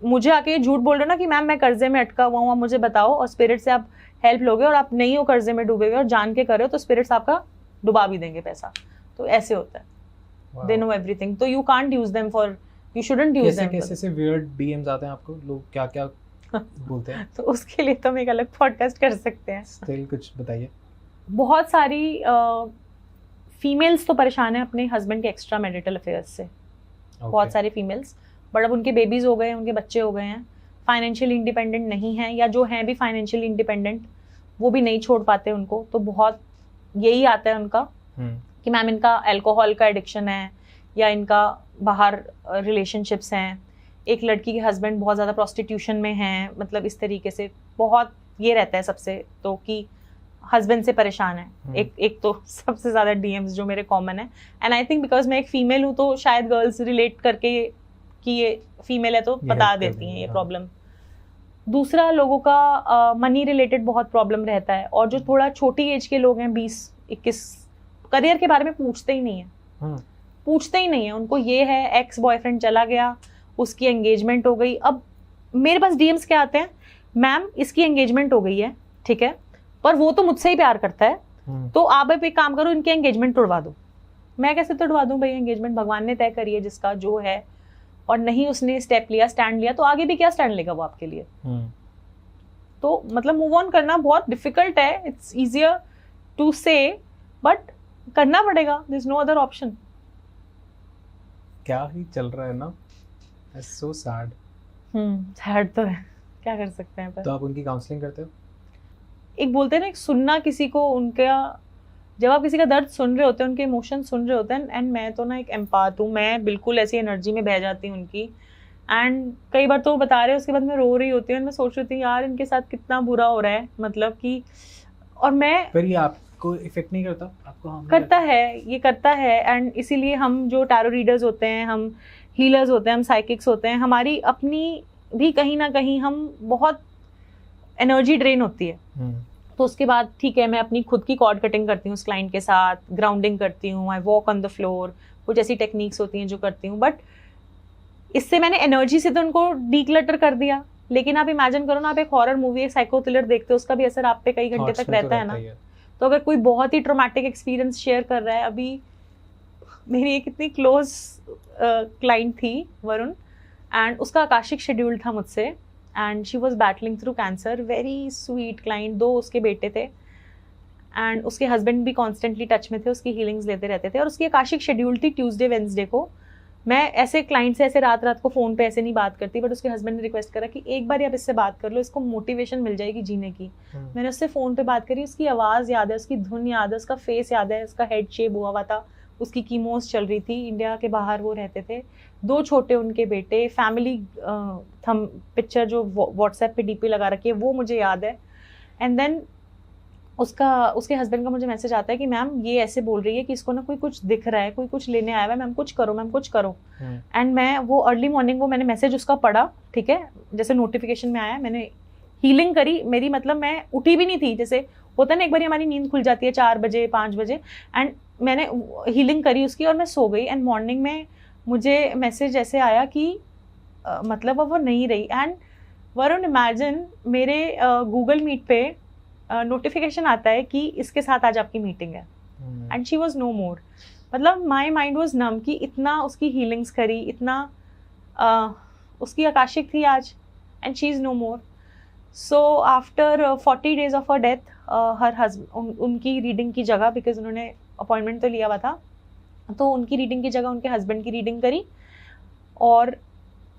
मुझे आके झूठ बोल रहे हो ना कि मैम मैं कर्जे में अटका हुआ हूँ, मुझे बताओ, और स्पिरिट से आप हेल्प लोगे और आप नहीं हो कर्जे में डूबे हुए और जान के कर रहे हो, तो स्पिरिट्स आपका डुबा भी देंगे पैसा। तो ऐसे होता है, दे नो एवरीथिंग, तो you can't use them for, you shouldn't use them. कैसे से weird DMs आते हैं आपको, लोग क्या क्या बोलते हैं? तो उसके लिए तो हम एक अलग पॉडकास्ट कर सकते हैं। Still कुछ बताइए। बहुत सारी फीमेल्स तो परेशान है अपने हस्बैंड के एक्स्ट्रा मैरिटल अफेयर्स से, बहुत सारी फीमेल्स, बट अब उनके बेबीज हो गए, उनके बच्चे हो गए हैं, फाइनेंशियली इंडिपेंडेंट नहीं हैं, या जो हैं भी फाइनेंशियली इंडिपेंडेंट वो भी नहीं छोड़ पाते उनको, तो बहुत यही आता है उनका कि मैम इनका अल्कोहल का एडिक्शन है, या इनका बाहर रिलेशनशिप्स हैं, एक लड़की के हस्बैंड बहुत ज़्यादा प्रोस्टिट्यूशन में हैं, मतलब इस तरीके से बहुत ये रहता है सबसे, तो कि हस्बैंड से परेशान है। एक तो सबसे ज़्यादा डीएम्स जो मेरे कॉमन है, एंड आई थिंक बिकॉज मैं एक फीमेल हूँ तो शायद गर्ल्स रिलेट करके कि ये फीमेल है तो बता देती हैं ये प्रॉब्लम। दूसरा लोगों का मनी रिलेटेड बहुत प्रॉब्लम रहता है, और जो थोड़ा छोटी एज के लोग हैं 20-21, करियर के बारे में पूछते ही नहीं है, पूछते ही नहीं है, उनको ये है एक्स बॉयफ्रेंड चला गया, उसकी एंगेजमेंट हो गई। अब मेरे पास डीएम्स क्या आते हैं, मैम इसकी एंगेजमेंट हो गई है, ठीक है, पर वो तो मुझसे ही प्यार करता है, तो आप एक काम करो, इनकी एंगेजमेंट तोड़वा दो। मैं कैसे तोड़वा दूं भाई, एंगेजमेंट भगवान ने तय करी है जिसका जो है, और नहीं उसने स्टेप लिया, स्टैंड लिया, तो आगे भी क्या स्टैंड लेगा वो आपके लिए। तो मतलब मूव ऑन करना बहुत डिफिकल्ट है, it's easier to say, but करना पड़ेगा, there is no other option. क्या ही चल रहा है ना, इट्स सो सैड। सैड तो है, क्या कर सकते हैं। पर तो आप उनकी काउंसलिंग करते हो? एक बोलते हैं ना, एक सुनना किसी को, उनका जब आप किसी का दर्द सुन रहे होते हैं, उनके इमोशन सुन रहे होते हैं, एंड मैं तो ना एक एम्पाथ हूँ, मैं बिल्कुल ऐसी एनर्जी में बह जाती हूँ उनकी, एंड कई बार तो वो बता रहे हैं उसके बाद मैं रो रही होती हूँ, मैं सोच रही थी यार इनके साथ कितना बुरा हो रहा है, मतलब कि, और मैं, पर ये आपको इफेक्ट नहीं करता? आपको करता है, ये करता है, एंड इसीलिए हम जो टैरो रीडर्स होते हैं, हम हीलर्स होते हैं, हम साइकिक्स होते हैं, हमारी अपनी भी कहीं ना कहीं हम बहुत एनर्जी ड्रेन होती है, तो उसके बाद ठीक है मैं अपनी खुद की कॉर्ड कटिंग करती हूँ उस क्लाइंट के साथ, ग्राउंडिंग करती हूँ, I walk on the floor, कुछ ऐसी टेक्निक्स होती हैं जो करती हूँ, बट इससे मैंने एनर्जी से तो उनको डीक्लटर कर दिया। लेकिन आप इमेजिन करो ना, आप एक हॉरर मूवी, एक साइको थ्रिलर देखते हो, उसका भी असर आप पे कई घंटे तक रहता है ना। तो अगर कोई बहुत ही ट्रॉमेटिक एक्सपीरियंस शेयर कर रहा है, अभी मेरी एक इतनी क्लोज क्लाइंट थी वरुण, एंड उसका आकाशिक शेड्यूल था मुझसे, and she was battling through cancer, very sweet client, 2 उसके बेटे थे, एंड उसके हस्बैंड भी कॉन्स्टेंटली टच में थे, उसकी हीलिंग्स लेते रहते थे, और उसकी आकाशिक शेड्यूल थी ट्यूसडे वेंसडे को। मैं ऐसे क्लाइंट से ऐसे रात रात को फ़ोन पे ऐसे नहीं बात करती, बट उसके हस्बैंड ने रिक्वेस्ट करा कि एक बार आप इससे बात कर लो, इसको मोटिवेशन मिल जाएगी जीने की। मैंने उससे फ़ोन पे बात करी, उसकी आवाज़ याद है, उसकी धुन याद है, उसका फेस याद है, उसका हेड शेप हुआ हुआ था, उसकी कीमोस चल रही थी, इंडिया के बाहर वो रहते थे, 2 छोटे उनके बेटे, फैमिली थम पिक्चर जो व्हाट्सएप पे डीपी लगा रखी है वो मुझे याद है। एंड देन उसके हस्बैंड का मुझे मैसेज आता है कि मैम ये ऐसे बोल रही है कि इसको ना कोई कुछ दिख रहा है, कोई कुछ लेने आया हुआ है, मैम कुछ करो, मैम कुछ करो। एंड मैं वो अर्ली मॉर्निंग वो मैंने मैसेज उसका पढ़ा, ठीक है, जैसे नोटिफिकेशन में आया, मैंने हीलिंग करी, मेरी मतलब मैं उठी भी नहीं थी, जैसे होता है ना एक बार हमारी नींद खुल जाती है 4 बजे 5 बजे, एंड मैंने हीलिंग करी उसकी और मैं सो गई। एंड मॉर्निंग में मुझे मैसेज ऐसे आया कि मतलब वो नहीं रही, एंड वरुण इमेजिन मेरे गूगल मीट पे नोटिफिकेशन आता है कि इसके साथ आज आपकी मीटिंग है, एंड शी वॉज नो मोर। मतलब माई माइंड वॉज नम कि इतना उसकी हीलिंग्स करी, इतना उसकी आकाशिक थी आज, and she is no more. So after 40 days of her death her husband, उनकी रीडिंग की जगह, बिकॉज उन्होंने अपॉइंटमेंट तो लिया हुआ था, तो उनकी रीडिंग की जगह उनके हस्बैंड की रीडिंग करी, और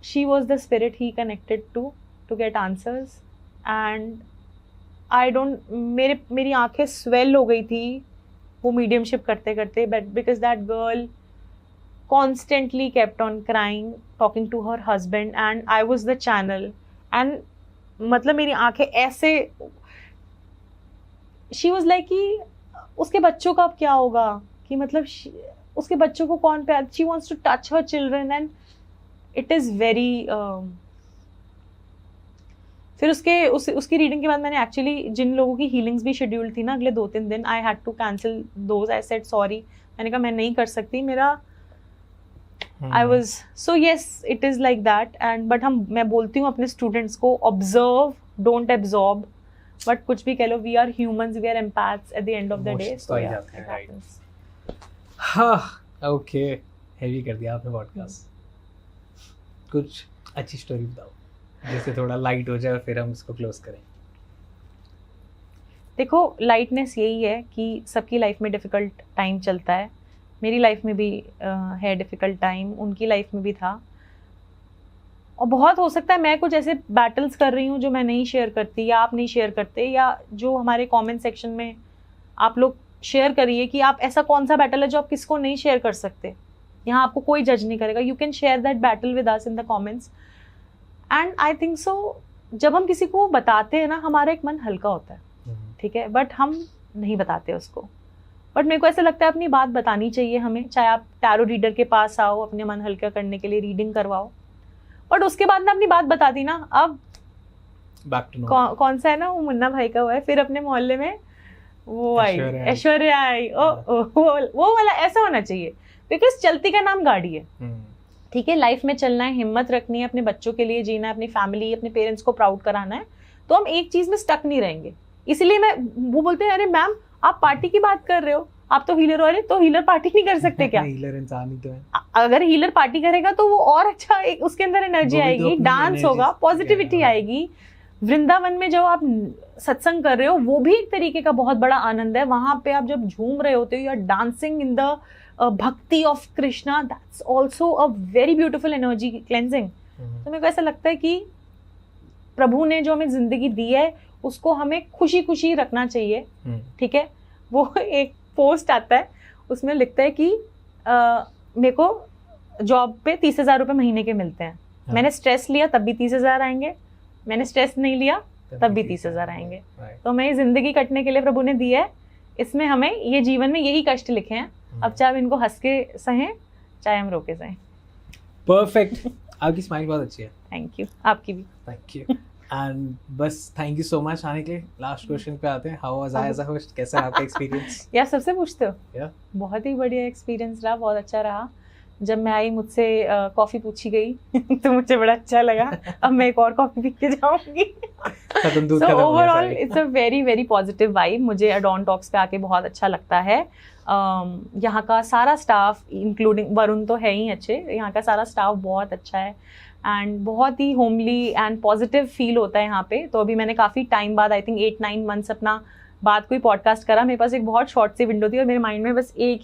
she was the spirit he connected to get answers. And I don't, मेरी आंखें स्वेल हो गई थी वो मीडियमशिप करते करते, but because that girl constantly kept on crying, talking to her husband, and I was the channel. And मतलब मेरी आंखें ऐसे, शी वॉज लाइक कि उसके बच्चों का अब क्या होगा, कि मतलब उसके बच्चों को कौन प्यार, she wants to touch her children, and it is very. फिर उसकी रीडिंग के बाद मैंने एक्चुअली जिन लोगों की हीलिंग्स भी शेड्यूल थी ना अगले 2-3 दिन, I had to cancel those. I said sorry, मैंने कहा मैं नहीं कर सकती, मेरा I was. So yes, it is like that. And but मैं बोलती हूँ अपने स्टूडेंट्स को, ऑब्जर्व, डोंट एब्जॉर्ब. बट कुछ भी कह लो, we are humans, we are empaths at the end of the day. So yeah, it happens. हाँ, ओके, हेवी कर दिया आपने पॉडकास्ट. कुछ अच्छी स्टोरी बताओ जैसे थोड़ा लाइट हो जाए और फिर हम इसको क्लोज करें. देखो, लाइटनेस यही है कि सबकी लाइफ में डिफ़िकल्ट टाइम चलता है. मेरी लाइफ में भी है डिफ़िकल्ट टाइम, उनकी लाइफ में भी था. और बहुत हो सकता है मैं कुछ ऐसे बैटल्स कर रही हूँ जो मैं नहीं शेयर करती, या आप नहीं शेयर करते, या जो हमारे कमेंट सेक्शन में आप लोग शेयर करिए कि आप ऐसा कौन सा बैटल है जो आप किसको नहीं शेयर कर सकते. यहाँ आपको कोई जज नहीं करेगा. You can share that battle with us in the comments. And I think so, जब हम किसी को बताते हैं ना, हमारा एक मन हल्का होता है, ठीक है, बट हम नहीं बताते उसको. बट मेरे को ऐसा लगता है अपनी बात बतानी चाहिए हमें, चाहे आप टैरो रीडर के पास आओ अपने मन हल्का करने के लिए, रीडिंग करवाओ, बट उसके बाद ना अपनी बात बता दी ना. अब कौन सा है ना, वो मुन्ना भाई का हुआ है, फिर अपने मोहल्ले में वो आई, ऐश्वर्या आई, वो वाला ऐसा होना चाहिए. बिकॉज चलती का नाम गाड़ी है, ठीक है, लाइफ में चलना है, हिम्मत रखनी है, अपने बच्चों के लिए जीना है, अपनी फैमिली, अपने पेरेंट्स को प्राउड कराना है, तो हम एक चीज में स्टक नहीं रहेंगे. इसलिए वो बोलते हैं, अरे मैम आप पार्टी की बात कर रहे हो, आप तो हीलर हो. अरे तो हीलर पार्टी नहीं कर सकते क्या? हीलर इंसान ही तो है. अगर हीलर पार्टी करेगा तो वो और अच्छा, उसके अंदर एनर्जी आएगी, डांस होगा, पॉजिटिविटी आएगी. वृंदावन में जब आप सत्संग कर रहे हो, वो भी एक तरीके का बहुत बड़ा आनंद है. वहां पे आप जब झूम रहे होते हो, you are dancing in the bhakti of Krishna, that's also a very beautiful energy cleansing. तो मेरे को ऐसा लगता है कि प्रभु ने जो हमें जिंदगी दी है उसको हमें खुशी खुशी रखना चाहिए, ठीक है. वो एक पोस्ट आता है, उसमें लिखता है कि मेरे को जॉब पे 30,000 रुपये महीने के मिलते हैं. मैंने स्ट्रेस लिया तब भी 30,000 आएंगे, मैंने स्ट्रेस नहीं लिया तब भी 30,000 आएंगे. तो हमें जिंदगी कटने के लिए प्रभु ने दी है, इसमें हमें ये जीवन में यही कष्ट लिखे हैं. अब चाहे हम इनको हंस के सहें, चाहे हम रो के सहें. परफेक्ट. आपकी स्माइल बहुत अच्छी है. थैंक यू, आपकी भी. Thank you. एंड बस थैंक यू सो मच आने के लिए. लास्ट क्वेश्चन पे आते हैं. How was I as a host? कैसा रहा आपका एक्सपीरियंस? यार सबसे पूछते हो? बहुत ही बढ़िया एक्सपीरियंस रहा, बहुत अच्छा रहा. जब मैं आई मुझसे कॉफ़ी पूछी गई तो मुझे बड़ा अच्छा लगा. अब मैं एक और कॉफ़ी पी के जाऊँगी. So overall it's a very very positive vibe. मुझे एडॉन टॉक्स पे आके बहुत अच्छा लगता है. यहाँ का सारा स्टाफ, इंक्लूडिंग वरुण तो है ही अच्छे, यहाँ का सारा स्टाफ बहुत अच्छा है एंड बहुत ही होमली एंड पॉजिटिव फील होता है यहाँ पे. तो अभी मैंने काफ़ी टाइम बाद, आई थिंक 8-9 मंथ्स अपना बाद कोई पॉडकास्ट करा. मेरे पास एक बहुत शॉर्ट सी विंडो थी और मेरे माइंड में बस एक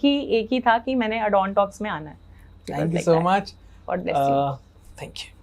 ही था कि मैंने एडॉन टॉक्स में आना है. Thank you so much. God bless you. Thank you.